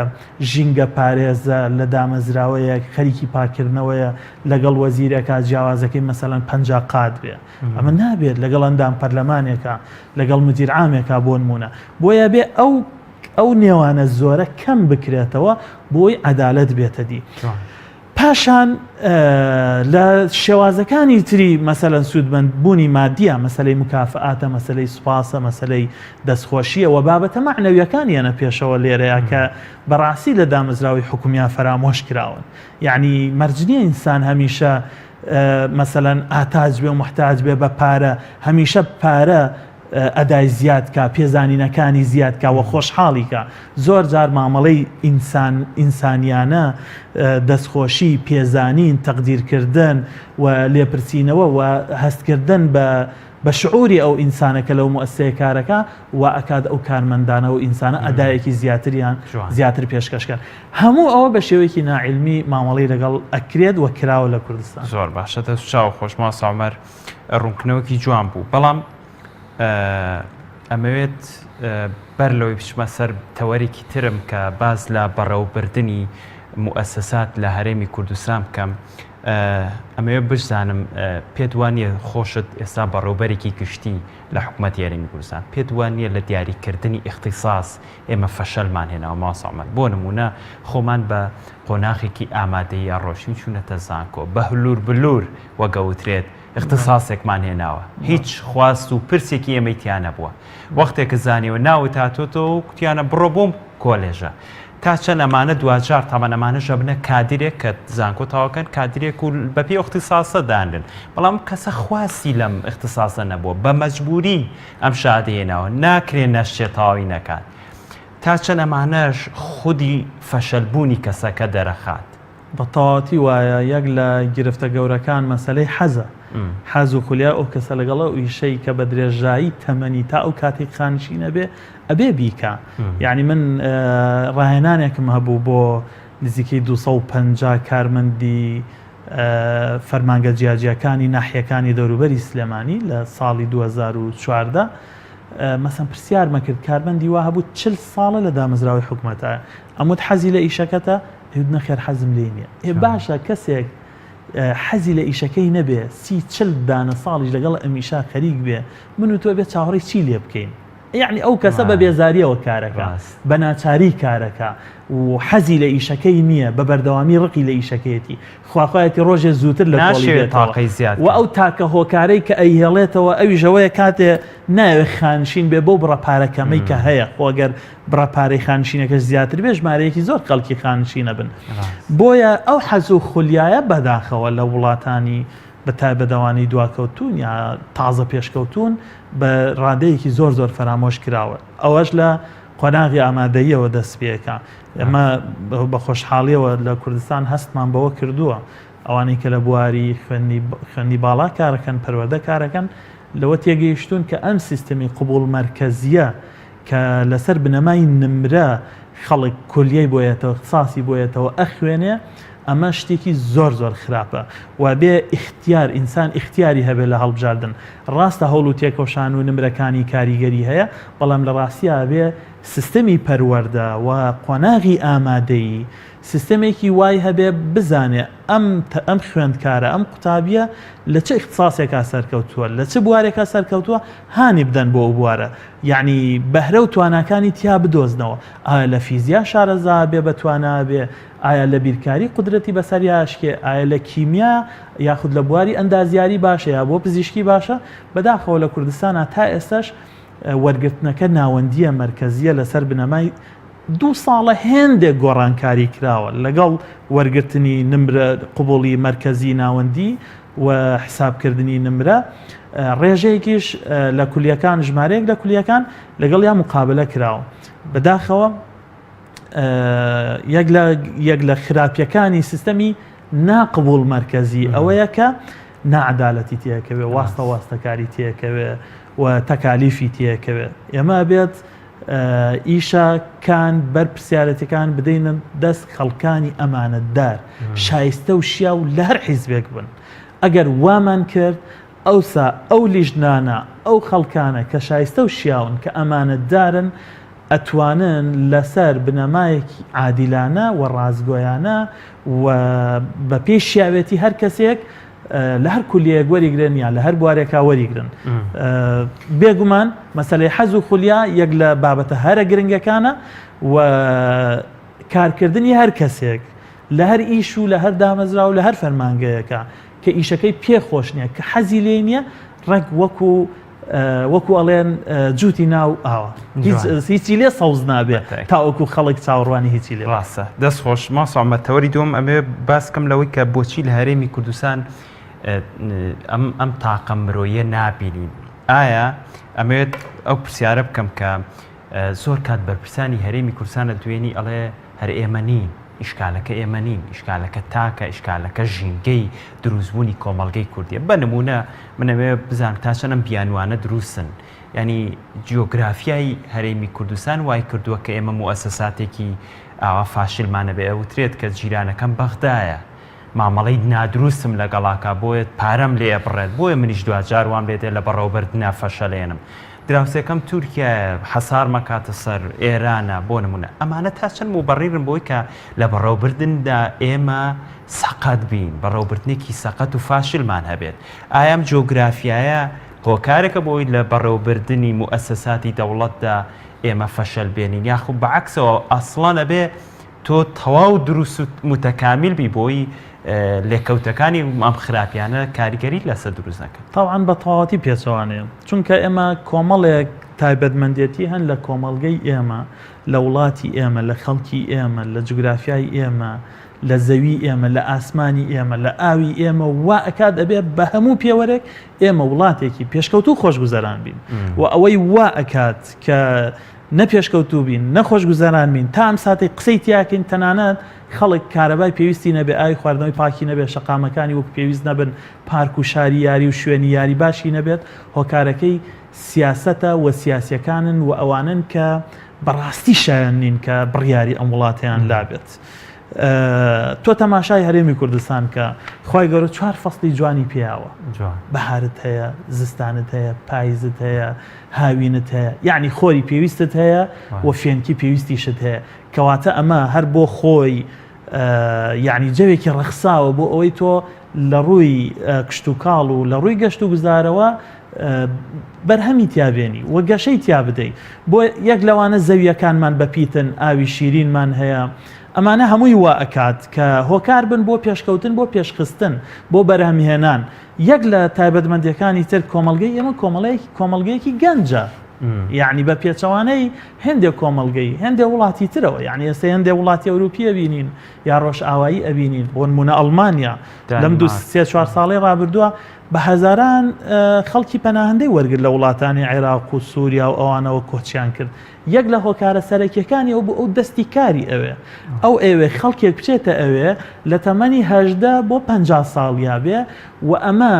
ژینگە پارێزە لە دامەزراوەیە خەریکی پاکردنەوەیە لەگەڵ وەزیرێکە جیاوازەکەی مەسەڵەن 50 قات بێ ئەمە نابێت لەگەڵ ئەندام پەرلەمانێکە لەگەڵ مدیر عامێکە بۆ نمونە بۆیە بێ ئەو نێوانە زۆرە کەم بکرێتەوە بۆی عەدالەت بێتە دی پاشان لە شێوازەکانی تری مەسەلەن سوودمەندبوونی مادیە مەسەلەی مکافعاتە مەسەلەی سوپاسە مەسەلەی دەستخۆشیە و بابەتە معنەویەکانیانە پێشەوە لێرەیە کە بەڕاستی لە دامەزراوی حکومیان فەرامۆش کراون یعنی مەرجنیە ئینسان هەمیشە مەسەلەن ئاتاج بێ و محتاج بێ بە پارە هەمیشە پارە ئەدای زیادکە پێزانینەکانی زیادکە و خۆشحاڵیکە زۆر جار مامەڵەی ئینسانیانە دەستخۆشی پێزانین تەقدیرکردن و لێپرسینەوە و هەستکردن بە شعوری ئەو ئینسانەکە لەو مؤسسەیە کارەکە و ئەکاد ئەو کارمەندانە و ئینسانە ئەدایەکی زیاتریان زیاتر پێشکەشکەن هەموو ئەوە بە شێوەیەکی ناعیلمی مامەڵەی لەگەڵ ئەکرێت و کراوە لە کوردستان زۆر باشە دەست چاو خۆشما سامەر ڕوونکردنەوەکی جوان بوو بەڵام ئەمەوێت بەر لەوەی بچمە سەر تەوەرێکی ترم کە باز لە بەڕێوەبردننی مؤسسات لە هەرێمی کوردستان بکەم ئەمەوێت بشزانم پێت وانە خۆشت ئێستا بەڕێوەبەرێکی گشتی لە حکوومەتی هەرێمی کوردستان پێت وانە لە دیاریکردنی اختصاص ئێمە فەشەلمان هێناوە ماسەڵمەند بۆ نمونە خۆمان بە قۆناغێکی ئامادەیی ڕۆژین چوونەتە زانکۆ بە هلور بلور وەگەوترێت اختصاصێکمان هێناوە هیچ خواست و پرسێکی ئێمەیتیانە بووە وەختێکە زانیوە ناوت هاتۆتەوە و کوتیانە بڕۆ بۆم کۆلێژە تا چەند ئەمانە دوجار تامان ئەمانەژە بنە کادرێک کە زانکۆ تاواکەن کادرێک و بەپێی اختصاصە دانن بەڵام کەسە خواستی لەم اختصاصە نەبووە بە مەجبوری ئەم شادەهێناوە ناکرێن نەشتێ تاوی نەکات تا چەند ئەمانەش خودی فەشەلبوونی کەسەکە دەرەخات بە تەواوەتی وایە یەک لە گرفتە گەورەکان مەسەلەی حەزە حەز و خولیا ئەو کەسە لەگەڵە و ئیشەی کە بە درێژایی تەمەنی تا ئەو کاتێک خانشی نەبێ ئەبێ بیکە یعنی من ڕاهێنانێکم هەبوو بۆ نزیکەی 250 کارمەندی فەرمانگە جیاجیەکانی ناحیەکانی دەوروبەری سلێمانی لە ساڵی 2014 مەسەن پرسیارمە کرد کارمەندی وا هەبوو 40 ساڵە لە دامەزراوی حکوومەتە ئەموت حەزی لە ئیشەکەتە نەخێر حەزم لێ نییە باشە کەسێک حەزی لە ئیشەکەی نەبێ 30-40 دانە ساڵیش لەگەڵ ئەمیشا خەریک بێ من و تۆ بێت چاوەڕێی چی لێ بکەین یعنی ئەو کەسە بە بێزاریەوە کارەکە بە ناچاری کارەکە و حەزی لە ئیشەکەی نییە بە بەردەوامی ڕقی لە ئیشەکەیەتی خواخوایەتی ڕۆژێ زووتر لە تاقەی زیاد و ئەو تاکە هۆکارەی کە ئەیهێڵێتەوە ئەوی ژەوەیە کاتێ ناوێ خانشین بێ بۆ بڕەپارەکەمەی کە هەیە خۆگەر بڕەپارەی خانشینەکەش زیاتر بێ ژمارەیەکی زۆر خەڵکی خانشینە بن بۆیە ئەو حەز و خولیایە بەداخەوە لە وڵاتانی بەتایبەتەوانی دواکەوتون یا تازە پێشکەوتون بە ڕادەیەکی زۆر فەرامۆش کراوە ئەوەش لە قۆناغی ئامادەییەوە دەست پێەکە ئێمە بە خۆشحاڵیەوە لە کوردستان هەستمان بەوە کردووە ئەوانەی کە لە بواری خوێندی باڵا کارەکەن پەروەردە کارەکەن لەوە تێگەیشتون کە ئەم سیستەمی قبول مەرکەزیە کە لەسەر بنەمای نمرە خەڵک کولیەی بۆیەتەوە اختصاصی بۆیەتەوە ئەخوێنێ ئەمە شتێکی زۆر خراپە و بێ اختیار ئینسان اختیاری هەبێت لە هەڵبژاردن ڕاستە هەوڵ و تێکۆشان و نمرەکانی کاریگەری هەیە بەڵام لە ڕاستیە بێ سیستەمی پەروەردە و قۆناغی ئامادەیی سیستەمێکی وای هەبێ بزانێ ئەم خوێندکارە ئەم قوتابیە لە چه اختصاسێکا سەرکەوتووە لە چه بوارێکا سەرکەوتووە هانی بدەن بۆ ئەو بوارە یعنی بەهرە و تواناکانی تیا بدۆزنەوە ئایا لە فیزیا شارەزا بێ بەتوانا بێ ئایا لە بیرکاری قدرەتی بەسەر یاشکێ ئایا لە کیمیا یاخود لە بواری ئەندازیاری باشە یا بۆ پزیشکی باشە بەداخەوە لە کوردستانە تا ئێستاش وەرگرتنەکە ناوەندیە مرکزیە لەسەر بنەمای 2 ساڵە هێندێک گۆڕانکاری کراوە لەگەڵ وەرگرتنی نمرە قوبوڵی مرکزی ناوەندی و حسابکردنی نمرە ڕێژەیەکیش لە کولیەکان ژمارەیەک لە کولیەکان لەگەڵ یا مقابلە کراوە بەداخەوە یەک لە خراپیەکانی سیستەمی ناقبول مرکزی ئەوەیە کە نەعەدالەتی تێکەوێ واستەکاری تێکەوێ و تەکالیفی تێکەوێ ئێمە بێت ئیشەکان بەرپرسیارەتەکان بدەینە دەست خەڵکانی ئەمانەتدار شایستە و شیا و لە هەر حیزبێک بن ئەگەر وامان کرد ئەوسا ئەو لیژنانە ئەو خەڵکانە کە شایستە و شیاون کە ئەمانەتدارن ئەتوانن لەسەر بنەمایەکی عادیلانە و ڕازگۆیانە و بە پێی شیاوێتی هەر کەسێک لە هەر کولیەیەک وەریگرن یان لە هەر بوارێکا وەریگرن بێگومان مەسەلەی حەز و خولیا یەک لە بابەتە هەرە گرنگەکانە و کارکردنی هەر کەسێک لە هەر ئیش و لە هەر دامەزرا و لە هەر فەرمانگەیەکە کە ئیشەکەی پێخۆش نییە کە حەزی لێ نییە ڕێک وەکو ئەڵێن جووتی ناو ئاوە هیچی لێ سەوز نابێت تا وەکو خەڵک چاوەڕوانی هیچی لێ ڕاستە دەستخۆش ماسەڵمەتەوەری دوم ئەمێ باسکەم لەوەی کە بۆچی لە هەرێمی کوردستان ئەم تاقە مرۆیە نابینین ئایا ئەمەوێت ئەو پرسیارە بکەم کە زۆر کات بەرپرسانی هەرێمی کوردستانە دوێنی ئەڵێ هەر ئێمە نین ئیشکالەکە ئێمە نین ئیشکالەکە تاکە ئیشکالەکە ژینگەی دروستبوونی کۆمەڵگەی کوردیە بە نمونە منەوێ بزانم تا چەندەم بیانوانە دروستن ینی جیۆگرافیای هەرێمی کوردستان وای کردووە کە ئێمە موئەسەساتێکی ئاوا فاشلمانە بێ ئەوترێت کە جیرانەکەم بەغدایە مامەڵەی نادروستم لەگەڵاکە بۆیە پارەم لێ بڕێت بۆیە منیش دوجاروان بێتێ لە بەڕێوەبەردنا فەشەلێنم دراوسەکەم تورکیا حەسار مەکاتە سەر ئێرانە بۆ نمونە ئەمانە تا چەند مبەڕیرن بۆی کە لە بەڕێوەبردندا ئێمە سەقەت بین بەڕێوەبردنێکی سەقەت و فاشلمان هەبێت ئایا ئەم جیۆگرافیایە هۆکارێکە بۆی لە بەڕێوەبردنی موئەسەساتی دەوڵەتدا ئێمە فەشەل بێنین یاخود بەعەکسەوە ئەسڵەن ئەبێ تۆ تەواو دروست و متەکامیل بی بۆی لێکەوتەکانی ئەم خراپیانە کاریگەری لەسەر دروست نەکەن تاوان بە تەواوەتی پێچەوانەیە چونکە ئێمە کۆمەڵێک تایبەتمەندێتی هەن لە کۆمەڵگەی ئێمە لە وڵاتی ئێمە لە خەڵکی ئێمە لە جوگرافیای ئێمە لە زەوی ئێمە لە ئاسمانی ئێمە لە ئاوی ئێمە وا ئەکات ئەبێت بە هەموو پێوەرێک ئێمە وڵاتێکی پێشکەوت و خۆشگوزەران بین و ئەوەی وا ئەکات کە نەپێشکەوتوو بین نەخۆش گوزاران بین تا ئەم ساتێک قسەی تیاکەین تەنانەت خەڵک کارەبای پێویستی نەبێ ئاوی خواردنەوەی پاکی نەبێت شەقامەکانی وەک پێویست نەبن پارک و شاری یاری و شوێنی یاری باشی نەبێت هۆکارەکەی سیاسەتە و سیاسیەکانن و ئەوانن کە بەڕاستی شایان نین کە بڕیاری ئەم وڵاتیان لابێت تۆ تەماشای هەرێمی کوردستان کە خی گەورە 4 فەسڵی جوانی پێیاوە بەهارت هەیە زستانت هەیە پاییزت هەیە هاوینت هەیە یعنی خۆری پێویستت هەیە و فێنکی پێویستیشت هەیە کەواتە ئەمە هەر بۆ خۆی یعنی جەوێکی ڕەخساوە بۆ ئەوەی تۆ لە ڕووی کشت و کاڵ و لە ڕووی گەشت و گوزارەوە بەرهەمی تیابێنی وە گەشەی تیا بدەیت بۆ یەک لەوانە زەویەکانمان بەپیتن ئاوی شیرینمان هەیە ئەمانە هەمووی وا ئەکات کە هۆکار بن بۆ پێشکەوتن بۆ پێشخستن بۆ بەرهەمهێنان یەک لە تایبەتمەندیەکانی تر کۆمەڵگەی ئێمە کۆمەڵگەیەکی گەنجە یعنی بە پێچەوانەی هێندێک کۆمەڵگەی هێندێک وڵاتی ترەوە یعنی ئێستا هێندێک وڵاتی ئەوروپی ئەبینین یا ڕۆژ ئاوایی ئەبینین بۆ نمونە ئەڵمانیا لەم 2-3-4 ساڵی ڕابردووە بە هەزاران خەڵکی پەناهەندەی وەرگرت لە وڵاتانی عێراق و سووریا و ئەوانەوە کۆچیان کرد یەک لە هۆکارە سەرەکیەکانی ئەو دەستی کاری ئەوێ خەڵکێک بچێتە ئەوێ لە تەمەنی 18 بۆ 50 ساڵیا بێ و ئەمە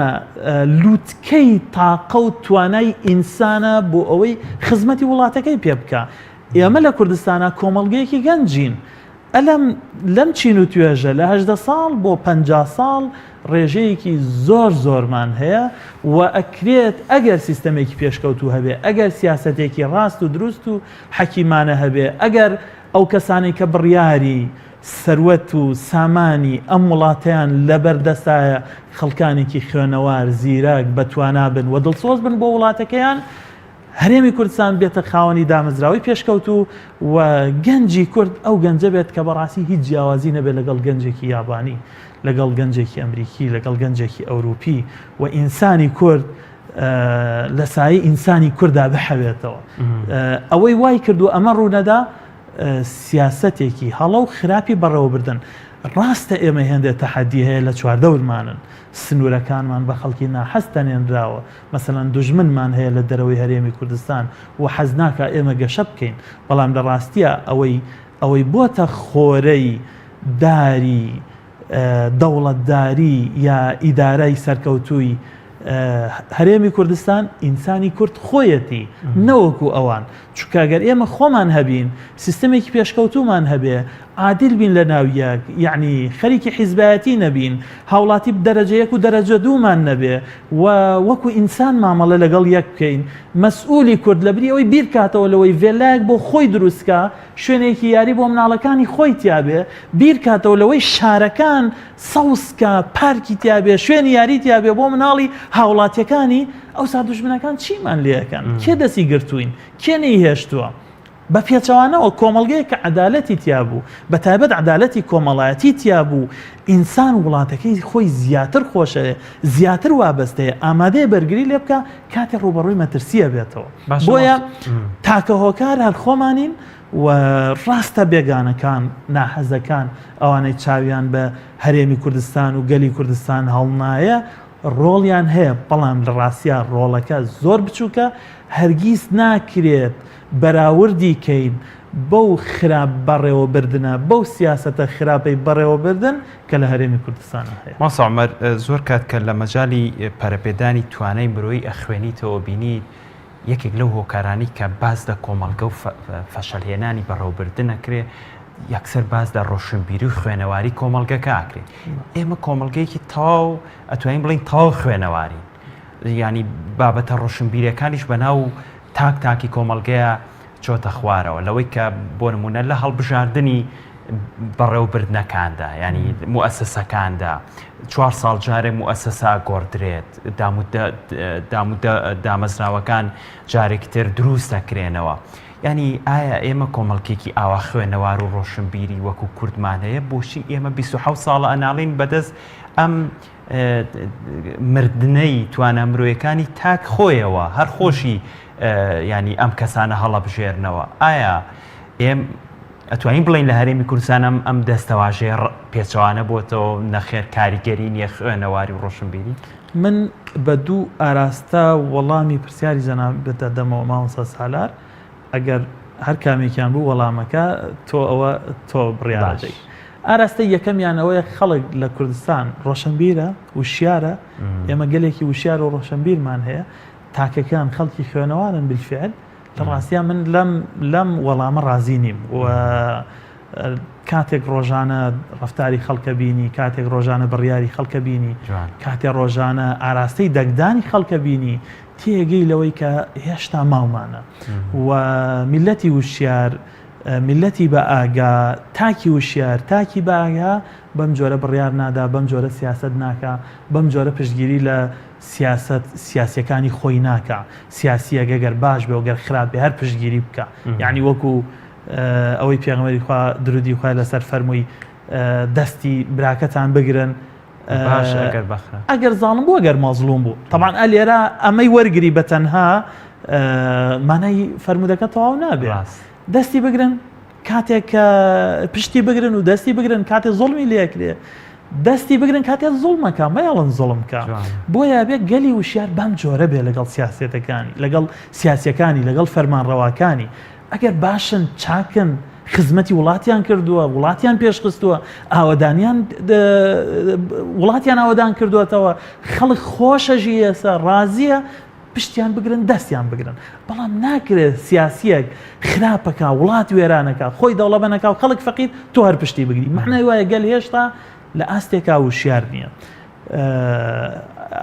لووتکەی تاقە و توانای ئینسانە بۆ ئەوەی خزمەتی وڵاتەکەی پێ بکە ئێمە لە کوردستانە کۆمەڵگەیەکی گەنجین لەم چین و توێژە لە 18 ساڵ بۆ 50 ساڵ ڕێژەیەکی زۆرمان هەیە و ئەکرێت ئەگەر سیستەمێکی پێشکەوتو هەبێ ئەگەر سیاسەتێکی ڕاست و دروست و حەکیمانە هەبێ ئەگەر ئەو کەسانی کە بڕیاری سەروەت و سامانی ئەم وڵاتیان لەبەردەستایە خەڵکانێکی خوێنەوار زیرەک بەتوانا بن و دڵسۆز بن بۆ وڵاتەکەیان هەرێمی کوردستان بێتە خاوەنی دامەزراوی پێشکەوتو و گەنجی کورد ئەو گەنجە بێت کە بەڕاستی هیچ جیاوازی نەبێت لەگەڵ گەنجێکی یابانی لەگەڵ گەنجێکی ئەمریکی لەگەڵ گەنجێکی ئەوروپی و ئینسانی کورد لە سایه ئینسانی کووردا بحەوێتەوە ئەوەی وای کردو ئەمە ڕوونەدا سیاسەتێکی هەڵە و خراپی بەڕێوە بردن ڕاستە ئێمە هێندێک تەحەدی هەیە لە چواردەورمانن سنوورەکانمان بە خەڵکی ناحەستەنێنراوە مەسەڵەن دوژمنمان هەیە لە دەرەوەی هەرێمی کوردستان و حەز ناکە ئێمە گەشە بکەین بەڵام لە ڕاستیە ئەوەی بۆتە خۆرەی داری دەوڵەتداری یا ئیدارەی سەرکەوتووی هەرێمی کوردستان ئینسانی کورد خۆیەتی نەوەکو ئەوان چونکە ئەگەر ئێمە خۆمان هەبین سیستەمێکی پێشکەوتومان هەبێ عادل بین لە ناویەک یعنی خەریکی حیزبایەتی نەبین هاوڵاتی دەرەجە یەک و دەرەجە دوومان نەبێ و وەکو ئینسان مامەڵە لەگەڵ یەک بکەین مەسئولی کورد لەبری ئەوەی بیر کاتەوە لەوەی ڤێلایەک بۆ خۆی دروستکە شوێنێکی یاری بۆ مناڵەکانی خۆی تیابێ بیر کاتەوە لەوەی شارەکان سەوسکە پارکی تیابێ شوێنی یاری تیابێ بۆ مناڵی هاوڵاتیەکانی ئەوسا دوژمنەکان چیمان لێەکەن کێ دەستی گرتوین کێ نەیهێشتووە بە پێچەوانەوە کۆمەڵگەیە کە عەدالەتی تیابوو بە تایبەت عەدالەتی کۆمەڵایەتی تیابوو ئینسان وڵاتەکەی خۆی زیاتر خۆشەوێ زیاتر وابەستەیە ئامادەیە بەرگری لێ بکە کاتێک ڕوبەڕووی مەترسیە بێتەوە بۆیە تاکە هۆکار هەر خۆمانین و ڕاستە بێگانەکان ناحەزەکان ئەوانەی چاویان بە هەرێمی کوردستان و گەلی کوردستان هەڵنایە ڕۆڵیان هەیە بەڵام لە ڕاستیە ڕۆڵەکە زۆر بچووکە هەرگیز ناکرێت بەراوردی کەین بەو خراپ بەڕێوەبردنە بەو سیاسەتە خراپەی بەڕێوەبردن کە لە هەرێمی کوردستانە هەیە ماسە عومەر زۆر کات کە لە مەجای پەرەپێدانی توانای مرۆیی ئەخوێنیتەوە بینیت یەکێک لەو هۆکارانی کە باز لە کۆمەڵگە و فەشەلهێنانی بەڕێوەبردن ئەکرێ یەکسەر باز لە ڕۆشنبیری و خوێنەواری کۆمەڵگەکە ئاکرێت ئێمە کۆمەڵگەیەکی تاو ئەتوانین بڵین تاو خوێنەواری ینی بابەتە ڕۆشنبیریەکانیش بەناو تاکی کۆمەڵگەیە چۆتە خوارەوە لەوەی کە بۆ نمونە لە هەڵبژاردننی بەڕێوەبردنەکاندا ینی موئەسسەکاندا 4 ساڵ جارێ موئەسسە گۆڕدرێت دامەزراوەکان جارێکی تر دروست دەکرێنەوە ینی ئایا ئێمە کۆمەڵکێکی ئاوا خوێنەوار و ڕۆشنبیری وەکو کوردمان هەیە بۆشی ئێمە 27 ساڵە ئەناڵین بەدەست ئەم مردنەی توانە مرۆیەکانی تاک خۆیەوە هەر خۆشی ینی ئەم کەسانە هەڵە بژێرنەوە ئایا ئەتوانین بڵین لە هەرێمی کوردستان ئەم دەستەواژێ پێچەوانە بۆتەوە نەخێر کاریگەری نیە خوێنەواری و ڕۆشنبیری من بە دوو ئاراستە وەڵامی پرسیاری جەنابەتە دەمەوە مامۆستا سالار ئەگەر هەر کامێکیان بوو وەڵامەکە تۆ بڕیارەدەی ئاراستە یەکەمیانەوەی خەڵک لە کوردستان ڕۆشنبیرە وشیارە ئێمە گەلێکی وشیار و ڕۆشنبیرمان هەیە تاکەکان خەڵکی خوێنەوارن بالفعل لە ڕاستیە من لەم وەڵامە ڕازی نیم و کاتێک ڕۆژانە ڕەفتاری خەڵکە بینی کاتێک ڕۆژانە بڕیاری خەڵکە بینی کاتێک ڕۆژانە ئاراستەی دەگدانی خەڵکە بینی تێگەی لەوەی کە هێشتا ماومانە و میلەتی وشیار ملەتی بە ئاگا تاکی وشیار تاکی بە ئاگا بەم جۆرە بڕیار نادا بەم جۆرە سیاست ناکە بەم جۆرە پشتگیری لە سیاسیەکانی خۆی ناکە سیاسی ئەگەر باش بێ و گەر خراپ بێ هەر پشتگیری بکە یعنی وەکو ئەوەی پێغەمبەری خوا درودی خوای لەسەر فەرمووی دەستی براکەتان بگرن ئەگەر زاڵم بوو ئەگەر مەزلوم بوو طبعا ئەلێرە ئەمەی وەرگری بە تەنها مانای فەرمودەکە تەواو نابێ دەستی بگرن کاتێک پشتی بگرن و دەستی بگرن کاتێک زوڵمی لێکرێ دەستی بگرن کاتێک زوڵمەکە مەیاڵن زوڵمکە بۆیە بێ گەلی وشیار بەم جۆرە بێ لەگەڵ سیاسەتەکانی لەگەڵ سیاسیەکانی لەگەڵ فەرمانڕەواکانی ئەگەر باشن چاکن خزمەتی وڵاتیان کردووە وڵاتیان پێشخستووە ئاوەدانیان وڵاتیان ئاوەدان کردوێتەوە خەڵک خۆشەژی ئێستا ڕازیە پشتیان بگرن دەستیان بگرن بەڵام ناکرێت سیاسیەک خراپەکە وڵات وێرانەکە خۆی دەوڵەبەنەکە و خەڵک فەقیر تۆ هەر پشتی بگری معنای وایە گەل هێشتا لە ئاستێکا وشیار نییە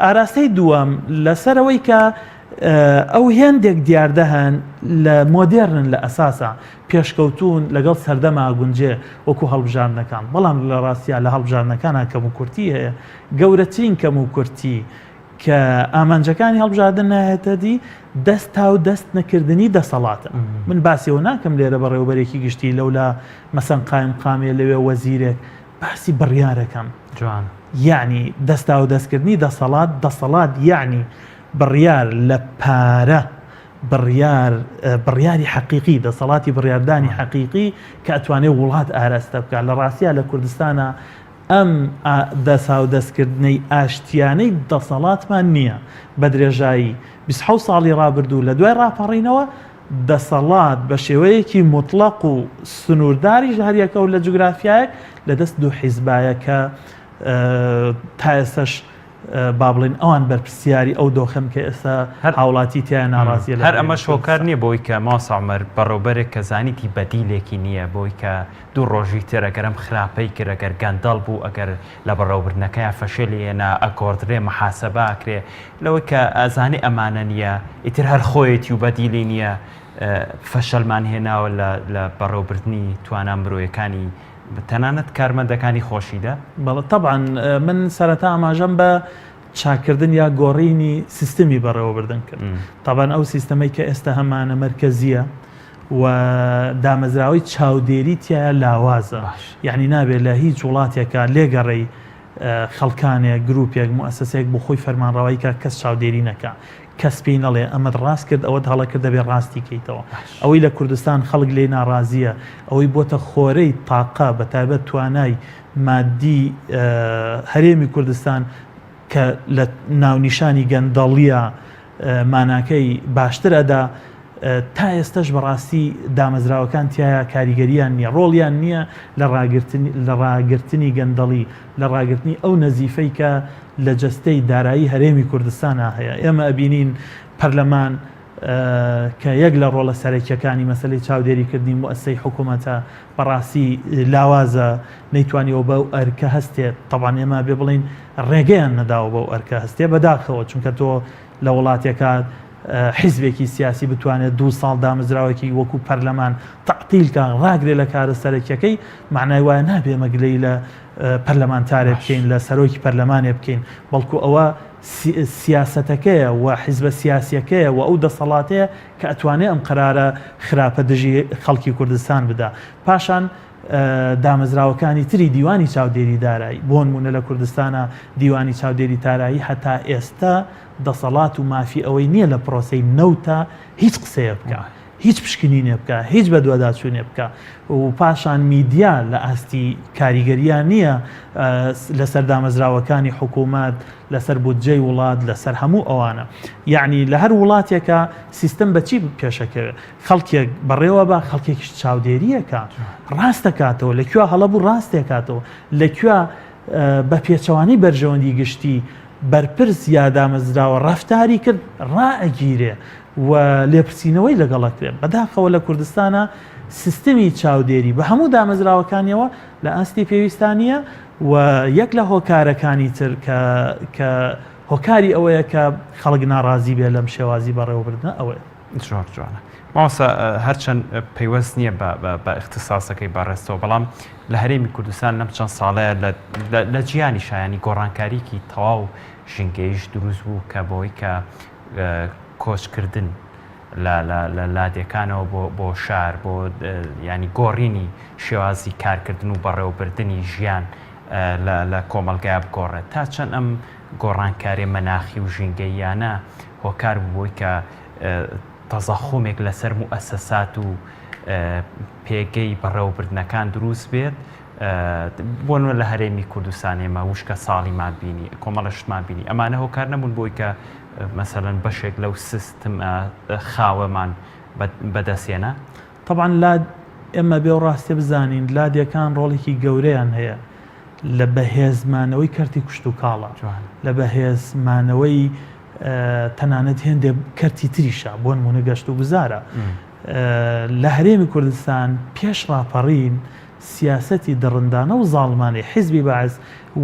ئاراستەی دووەم لەسەرەوەی کە ئەو هێندێک دیاردەهەن لە مۆدێرن لە ئەساسە پێشکەوتون لەگەڵ سەردەما گونجێ وەکو هەڵبژاردنەکان بەڵام لە ڕاستیە لە هەڵبژاردنەکانە کەم و کورتی هەیە گەورەترین کەم و کورتی کە ئامانجەکانی هەڵبژاردن نایەتە دی دەست تا و دەست نەکردنی دەسەڵاتە من باسیەوە ناکەم لێرە بەڕێوەبەرێکی گشتی لەولا مەسەن قایم قامێ لەوێ وەزیرێک باسی بڕیارەکەم جوان یعنی دەستا و دەستکردنی دەسەڵات یعنی بڕیار لە پارە بڕیاری حەقیقی دەسەڵاتی بڕیاردانی حەقیقی کە ئەتوانێت وڵات ئاراستە بکات لە ڕاستیە لە کوردستانە ئەم دەسا و دەستکردنەی ئاشتیانەی دەسەڵاتمان نییە بە درێژایی 27 ساڵی ڕابردوو لە دوای ڕاپەڕینەوە دەسەڵات بە شێوەیەکی مطلق و سنوورداری هەریەکە و لە جوگرافیایەک لە دەست دوو حیزبایە کە تا ئێستاش با بڵێن ئەوان بەرپرسیاری ئەو دۆخەم کە ئێستا هاوڵاتی تیان ناڕازیە هەر ئەمە شۆکار نییە بۆی کە ماسا عومەر بەڕێوەبەرێک کە زانیتی بەدیلێکی نییە بۆی کە دوو ڕۆژی تر ئەگەرم خراپەی کرد ئەگەر گەندەڵ بوو ئەگەر لە بەڕێوەبردنەکەیان فەشێلی هێنا ئەکۆردرێ مەحاسەبە ئەکرێ لەوەی کە ئازانی ئەمانە نییە ئیتر هەر خۆیەتی و بەدیلی نییە فەشەلمان هێناوە لە بەڕێوەبردنی توانە مرۆیەکانی تەنانەت کارمەندەکانی خۆشیدا بەڵێ طبعا من سەرەتا ئاماژەم بە چاکردن یا گۆڕینی سیستمی بەڕێوەبردن کرد طبعا ئەو سیستەمەی کە ئێستا هەمانە مەرکەزیە و دامەزراوەی چاودێری تایە لاوازە یعنی نابێت لە هیچ وڵاتێکە لێگەڕێی خەڵکانێک گروپێک موسسەیەک بۆ خۆی فەرمانڕەوایی کە کەس چاودێری نەکە کەس پێی نەڵێ ئەمەد ڕاست کرد ئەوەت هەڵە کرد دەبێت ڕاستی کەیتەوە ئەوەی لە کوردستان خەڵک لێ ناڕازیە ئەوەی بۆتە خۆرەی تاقا بە تایبەت توانای مادی هەرێمی کوردستان کە لە ناونیشانی گەندەڵیە ماناکەی باشتر ئەدا تا ئێستش بەڕاستی دامەزراوەکان تایە کاریگەریان نییە ڕۆڵیان نییە لە ڕاگررتنی گەندەڵی لە ڕاگررتنی ئەو نەزیفەی کە لە جەستەی دارایی هەرێمی کوردستانە هەیە ئێمە ئەبینین پەرلەمان کە یەک لە ڕۆڵە سەرەکیەکانی مەسلەی چاودێریکردنی موسسەی حکوومەتە بەڕاستی لاوازە نەیتوانیەوە بەو ئەرکە هەستێت طبعاً ئێمە بێ بڵین ڕێگەیان نەداوە بەو ئەرکە هەستێ بەداخەوە چونکە تۆ لە وڵاتێکە حیزبێکی سیاسی بتوانێت 2 ساڵ دامەزراوەکی وەکو پەرلەمان تەعتیلکە ڕاگرێ لە کارە سەرەکیەکەی معنای وایە نابێ مەگلەی لە پەرلەمانتارێ بکەین لە سەرۆکی پەرلەمانێ بکەین بەڵکو ئەوە سیاسەتەکەیە و حیزبە سیاسیەکەیە و ئەو دەسەڵاتەیە کە ئەتوانێت ئەم قرارە خراپە دژی خەڵکی کوردستان بدا پاشان دامەزراوەکانی تری دیوانی چاودێری دارایی بۆ نمونە لە کوردستانە دیوانی چاودێری تارایی هەتا ئێستا دەسەڵات و مافی ئەوەی نییە لە پرۆسەی نەوتە هیچ قسەیە بکە هیچ پشکنینێ بکە هیچ بە دووەداچوونێ بکە و پاشان میدیا لە ئاستی کاریگەریان نییە لەسەر دامەزراوەکانی حکوومەت لەسەر بودجەی وڵات لەسەر هەموو ئەوانە یعنی لە هەر وڵاتێکە سیستم بەچی پێشەکەوێت خەڵکێک بەڕێوە بە خەڵکێکیش چاودێریەکە ڕاستەکاتەوە لەکوێ هەڵەبوو ڕاستێکاتەوە لەکوێ بە پێچەوانی بەرژەوەندی گشتی بەرپرس یا دامەزراوە ڕەفتاری کرد ڕائەگیرێ و لێپرسینەوەی لەگەڵەکرێت بەداخەوە لە کوردستانە سیستمی چاودێری بە هەموو دامەزراوەکانیەوە لە ئاستی پێویستانیە و یەک لە هۆکارەکانی تر کە هۆکاری ئەوەیە کە خەڵک ناڕازی بێ لەم شێوازی بەڕێوەبردنە ئەوەیە جوانە ماسە هەرچەند پەیوەست نییە بە اختصاسەکەی بەڕێستەوە بەڵام لە هەرێمی کوردستان لەم چەند ساڵەیە لە جیانی شایانی گۆڕانکاریکی تەواو ژینگەیش دروست بوو کە بۆی کە کۆچکردن لە لادەکانەوە بۆ شار بۆ ینی گۆڕینی شێوازی کارکردن و بەڕێوەبردننی ژیان لە کۆمەلگای بگۆڕێت تا چەند ئەم گۆڕانکاری مەناخی و ژینگەیانە هۆکار بووی کە تەزەخۆمێک لەسەر موئەسسەسات و پێگەی بەڕێوەبردنەکان دروست بێت بۆنوە لە هەرێمی کوردستان ئێمە وشکە ساڵی مابینی کۆمەڵەشتمان بینی ئەمانە هۆکار نەبوون بۆی کە مەسەڵەن بەشێک لەو سیستم خاوەمان بەدەستێنە طبعا لا ئێمە بێ ڕاستی بزانین لادیەکان ڕۆڵێکی گەورەیان هەیە لە بەهێزمانەوەی کەرتی کوشت و کاڵە لە بەهێزمانەوەی تەنانەت هێندێ کەرتی تریشە بۆ نمونە گەشت و گوزارە لە هەرێمی کوردستان پێش ڕاپەڕین سیاسەتی دڕندانە و زاڵمانی حیزبی بەعز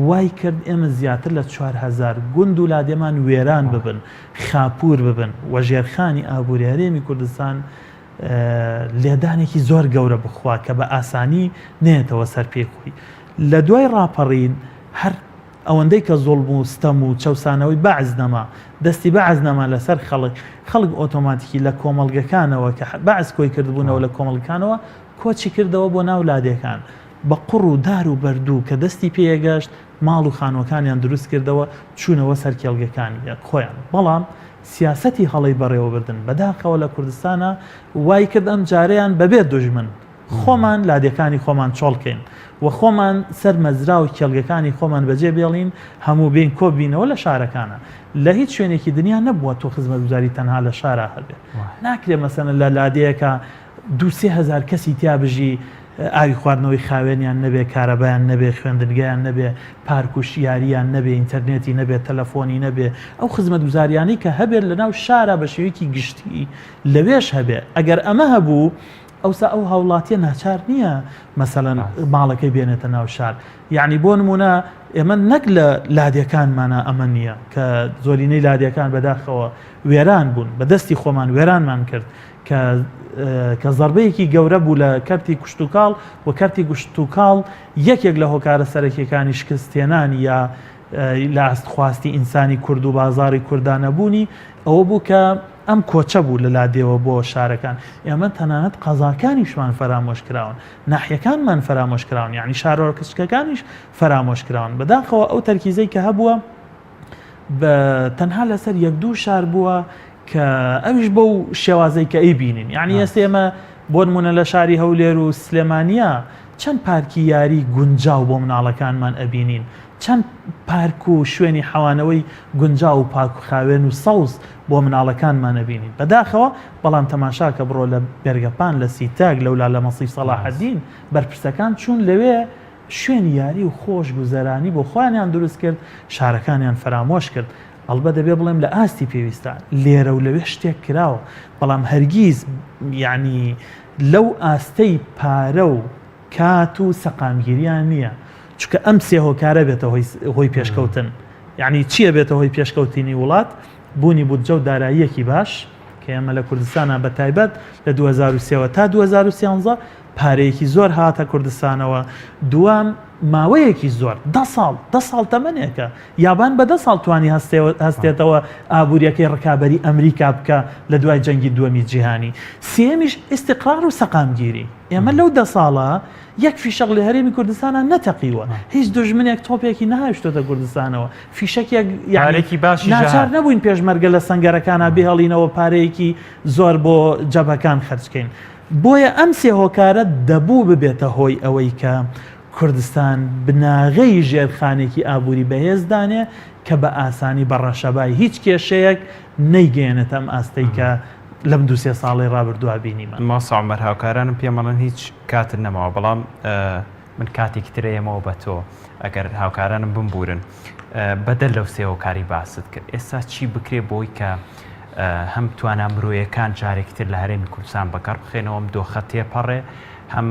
وای کرد ئێمە زیاتر لە 4000 گوند و لادێمان وێران ببن خاپور ببن و ژێرخانی ئابووری هەرێمی کوردستان لێدانێکی زۆر گەورە بخوا کە بە ئاسانی نێتەوە سەر پێکوی لە دوای ڕاپەڕین هەر ئەوەندەی کە زۆڵم و ستەم و چەسانەوەی بەعز نەما دەستی بەعز نەما لەسەر خەڵک ئۆتۆماتیکی لە کۆمەڵگەکانەوە کە بەعز کۆی کردبوونەوە لە کۆمەڵگەکانەوە کۆچی کردەوە بۆ ناو لادێکان بە قوڕ و دار و بەردوو کە دەستی پێگەشت ماڵ و خانوەکانیان دروست کردەوە چوونەوە سەر کێڵگەکانی خۆیان بەڵام سیاسەتی هەڵی بەڕێوەبردن بەداخەوە لە کوردستانە وای کرد ئەم جارەیان بەبێت دوژمن خۆمان لادێکانی خۆمان چۆڵکەین و خۆمان سەر مەزرا و کێڵگەکانی خۆمان بەجێ بێڵین هەموو بین کۆبینەوە لە شارەکانە لە هیچ شوێنێکی دنیا نەبووە تۆ خزمەتگوزاری تەنها لە شارە هەبێت ناکرێت مەسەن لە لادەیەکە 2-3 کەسی تیا بژی ئاوی خواردنەوەی خاوێنیان نەبێ کارەبایان نەبێ خوێندنگەیان نەبێ پارک و یاریان نەبێ ئینتەرنێتی نەبێ تەلەفۆنی نەبێ ئەو خزمەتگوزاریانی کە هەبێت لەناو شارە بە شێوەیەکی گشتی لەوێش هەبێ ئەگەر ئەمە هەبوو ئەوسا ئەو هاوڵاتیە ناچار نییە مەسەڵەن ماڵەکەی بێنێتە ناو شار یعنی بۆ نمونە ئێمە نەک لە لادیەکانمانە ئەمە نییە کە زۆرینەی لادیەکان بەداخەوە وێران بوون بەدەستی خۆمان وێرانمان کرد کە زەربەیەکی گەورە بوو لە کەرتی کوشت و کاڵ و کەرتی کوشت و کاڵ یەکێک لە هۆکارە سەرەکیەکانی شکستێنانی یا لە ئاستخواستی ئینسانی کورد و بازاری کوردانە بوونی ئەوە بوو کە ئەم کۆچە بوو لە لادێەوە بۆ شارەکان ئێمە تەنانەت قەزاکانیشمان فەرامۆش کراون ناحیەکانمان فەرامۆش کراون یعنی شارۆڕ کچکەکانیش فەرامۆش کراون بەداخەوە ئەو تەرکیزەی کە هەبووە تەنها لەسەر 1-2 شار بووە کە ئەویش بەو شێوازەی کە ئەیبینین یعنی ئێستا ئێمە بۆ نمونە لە شاری هەولێر و سلێمانیا چەند پارکی یاری گونجاو بۆ مناڵەکانمان ئەبینین چەند پارک و شوێنی حەوانەوەی گونجاو و پاک و خاوێن و سەوز بۆ مناڵەکانمان ئەبینین بەداخەوە بەڵام تەماشا کە بڕۆ لە بێرگەپان لە سیتاگ لەولا لە مەسیف سەلاحەدین بەرپرسەکان چوون لەوێ شوێنی یاری و خۆش گوزەرانی بۆ خۆیانیان دروست کرد شارەکانیان فەرامۆش کرد ئەڵبەت دەبێ بڵێم لە ئاستی پێویستە لێرە و لەوێ شتێک کراوە بەڵام هەرگیز یعنی لەو ئاستەی پارە و کات و سەقامگیریان نییە چونکە ئەم سێ هۆکارە بێتە هۆی پێشکەوتن یعنی چییە بێتە هۆی پێشکەوتنی وڵات بوونی بودجە و داراییەکی باش کە ئێمە لە کوردستانە بە تایبەت لە 2023 تا 2013 پارەیەکی زۆر هاتە کوردستانەوە دوام ماوەیەکی زۆر 10 ساڵ تەمەنێکە یابان بە 10 ساڵ توانی هەستێتەوە ئابوووریەکەی ڕکابەری ئەمریکا بکە لە دوای جەنگی دووەمی جیهانی سێمیش ئیستیقرار و سەقامگیری ئێمە لەو 10 ساڵە یەک فیشەق لە هەرێمی کوردستانە نەتەقیوە هیچ دژمنێک تۆپێکی نەهێشتۆتە کوردستانەوە فیشەکێک یارێکی باشی ناچار نەبووین پێشمەرگە لە سەنگەرەکانە بهێڵینەوە پارەیەکی زۆر بۆ جەبهەکان خەرجکەین بۆیە ئەم سێ هۆکارە دەبوو ببێتە هۆی ئەوەی کە کوردستان بناغەی ژێرخانێکی ئابووری بەهێزدانێ کە بە ئاسانی بەڕەشەبای هیچ کێشەیەک نەیگەێنێت ئەم ئاستەی کە لەم 2-3 ساڵی ڕابردووە بینیمە ماسە عومەر هاوکارانم پێمەڵەن هیچ کاتر نەماوە بەڵام من کاتێکی ترەیەمەوە بە تۆ ئەگەر هاوکارانم بمبورن بەدەل لەو سێ هۆکاری باست کرد ئێستا چی بکرێ بۆی کە هەم توانە مرۆیەکان جارێکتر لە هەرێمی کوردستان بەکار بخێنەوە ئەم دۆخە تێپەڕێ هەم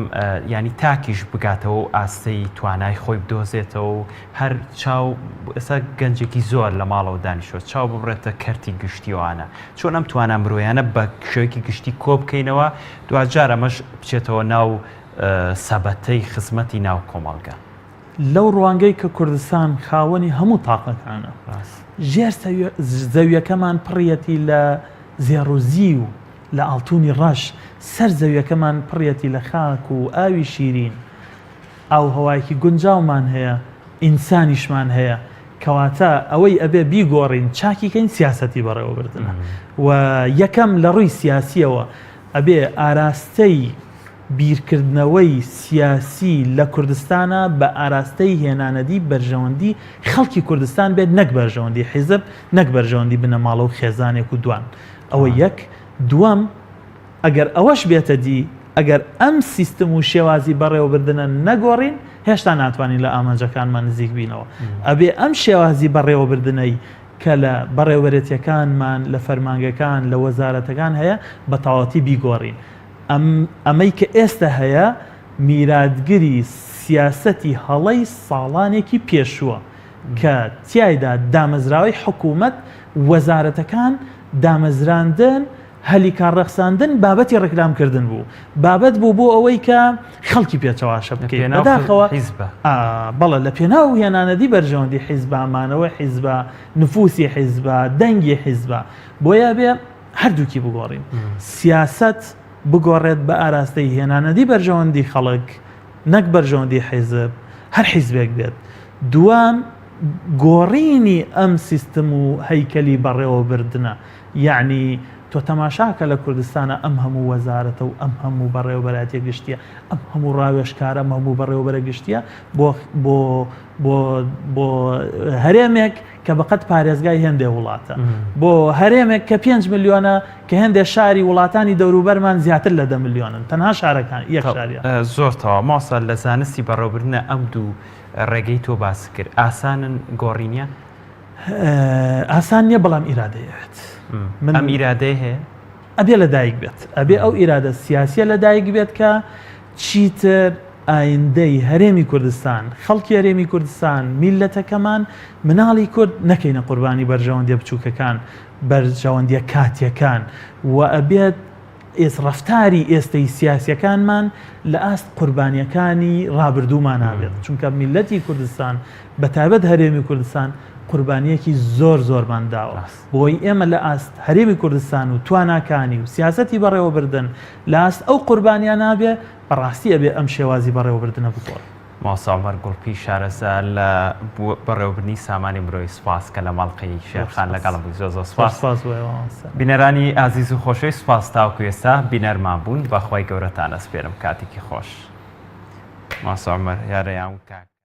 ینی تاکیش بگاتەوە و ئاستەی توانای خۆی بدۆزێتەوە و هەر چاو ئێستا گەنجێکی زۆر لە ماڵەوە دانیشۆ چاو ببڕێتە کەرتی گشتیوانە چۆن ئەم توانە مرۆیانە بە شوێکی گشتی کۆ بکەینەوە دوجار ئەمەش بچێتەوە ناو سەبەتەی خزمەتی ناو کۆمەڵگە لەو ڕوانگەی کە کوردستان خاوەنی هەموو تاقەکانە ژێر زەویەکەمان پڕەتی لە زێڕوزی و لە ئاڵتونی ڕەش سەر زەویەکەمان پڕەتی لە خاک و ئاوی شیرین ئاو هەوایەکی گونجاومان هەیە ئینسانیشمان هەیە کەواتە ئەوەی ئەبێ بیگۆڕین چاکیکەین سیاسەتی بەڕێوەبردنە و یەکەم لە ڕووی سیاسیەوە ئەبێ ئاراستەی بیرکردنەوەی سیاسی لە کوردستانە بە ئاراستەی هێنانەدی بەرژەوەندی خەڵکی کوردستان بێت نەک بەرژەوەندی حیزب نەک بەرژەوەندی بنەماڵە و خێزانێک و دوان ئەوە یەک دووەم ئەگەر ئەوەش بێتە دی ئەگەر ئەم سیستم و شێوازی بەڕێوەبردنە نەگۆڕین هێشتا ناتوانین لە ئامانجەکانمان نزیک بینەوە ئەبێ ئەم شێوازی بەڕێوەبردنەی کە لە بەڕێوەبرێتیەکانمان لە فەرمانگەکان لە وەزارەتەکان هەیە بە تەواوەتی بیگۆڕین ئەمەی کە ئێستا هەیە میراتگری سیاسەتی هەڵەی ساڵانێکی پێشووە کە تیایدا دامەزراوەی حکوومەت وەزارەتەکان دامەزراندن هەلیکار ڕەخساندن بابەتی ڕێکلامکردن بوو بابەت بوو بۆ ئەوەی کە خەڵکی پێچەواشە بکەین بەداخەوە بەڵە لە پێناو هێنانەدی بەرژەوەندی حیزبامانەوە حیزبە نفوسی حیزبە دەنگی حیزبە بۆیە بێ هەردووکی بگۆڕین سیاست بگۆڕێت بە ئاراستەی هێنانەدی بەرژەوەندی خەڵک نەک بەرژەوەندی حیزب هەر حیزبێک بێت دوام گۆڕینی ئەم سیستم و هەیکەلی بەڕێوەبردنە یعنی تۆ تەماشاکە لە کوردستانە ئەم هەموو وەزارەتە و ئەم هەموو بەڕێوەبەراتیە گشتیە ئەم هەموو ڕاوێژکارە ئەم هەموو بەڕێوەبەرە گشتیە بۆ هەرێمێک کە بەقەت پارێزگای هێندێ وڵاتە بۆ هەرێمێک کە 5 ملیۆنە کە هێندێ شاری وڵاتانی دەوروبەرمان زیاتر لە 10 ملیۆنن تەنها شارەکان یەک شاریە زۆرتەوە ماسا لە زانستی بەڕێوەبردنە ئەم دوو ڕێگەی تۆ باس کرد ئاسانن گۆڕینیە ئاسان نییە بەڵام ئیرادەیەوێت ئەم ئیرادەی هەیە ئەبێ لە دایک بێت ئەبێ ئەو ئیرادە سیاسیە لە دایک بێت کە چیتر ئایندەی هەرێمی کوردستان خەڵکی هەرێمی کوردستان میلەتەکەمان مناڵی کورد نەکەینە قوربانی بەرژەوەندیە بچووکەکان بەرژەوەندیە کاتیەکان و ئەبێت ڕەفتاری ئێستەی سیاسیەکانمان لە ئاست قوربانیەکانی ڕابردوومان نابێت چونکە میلەتی کوردستان بەتایبەت هەرێمی کوردستان قوربانیەکی زۆرمان داوە بۆی ئێمە لە ئاست هەرێمی کوردستان و تواناکانی و سیاسەتی بەڕێوەبردن لە ئاست ئەو قوربانیان نابێ بەڕاستی ئەبێ ئەم شێوازی بەڕێوەبردنە بگۆڕ ماسا عومەر گوڵپی شارەزا لە بەڕێوەبردنی سامانی مرۆی سوپاس کە لە ماڵقەی شێرخان لەگەڵم بووی زۆر سوپاس بینەرانی ئازیز و خۆشەوی سوپاس تاوەکو ئێستا بینەرمان بوون بەخوای گەورەتان ئەسپێرم کاتێکی خۆش ماسا عومەر یارەیان کاک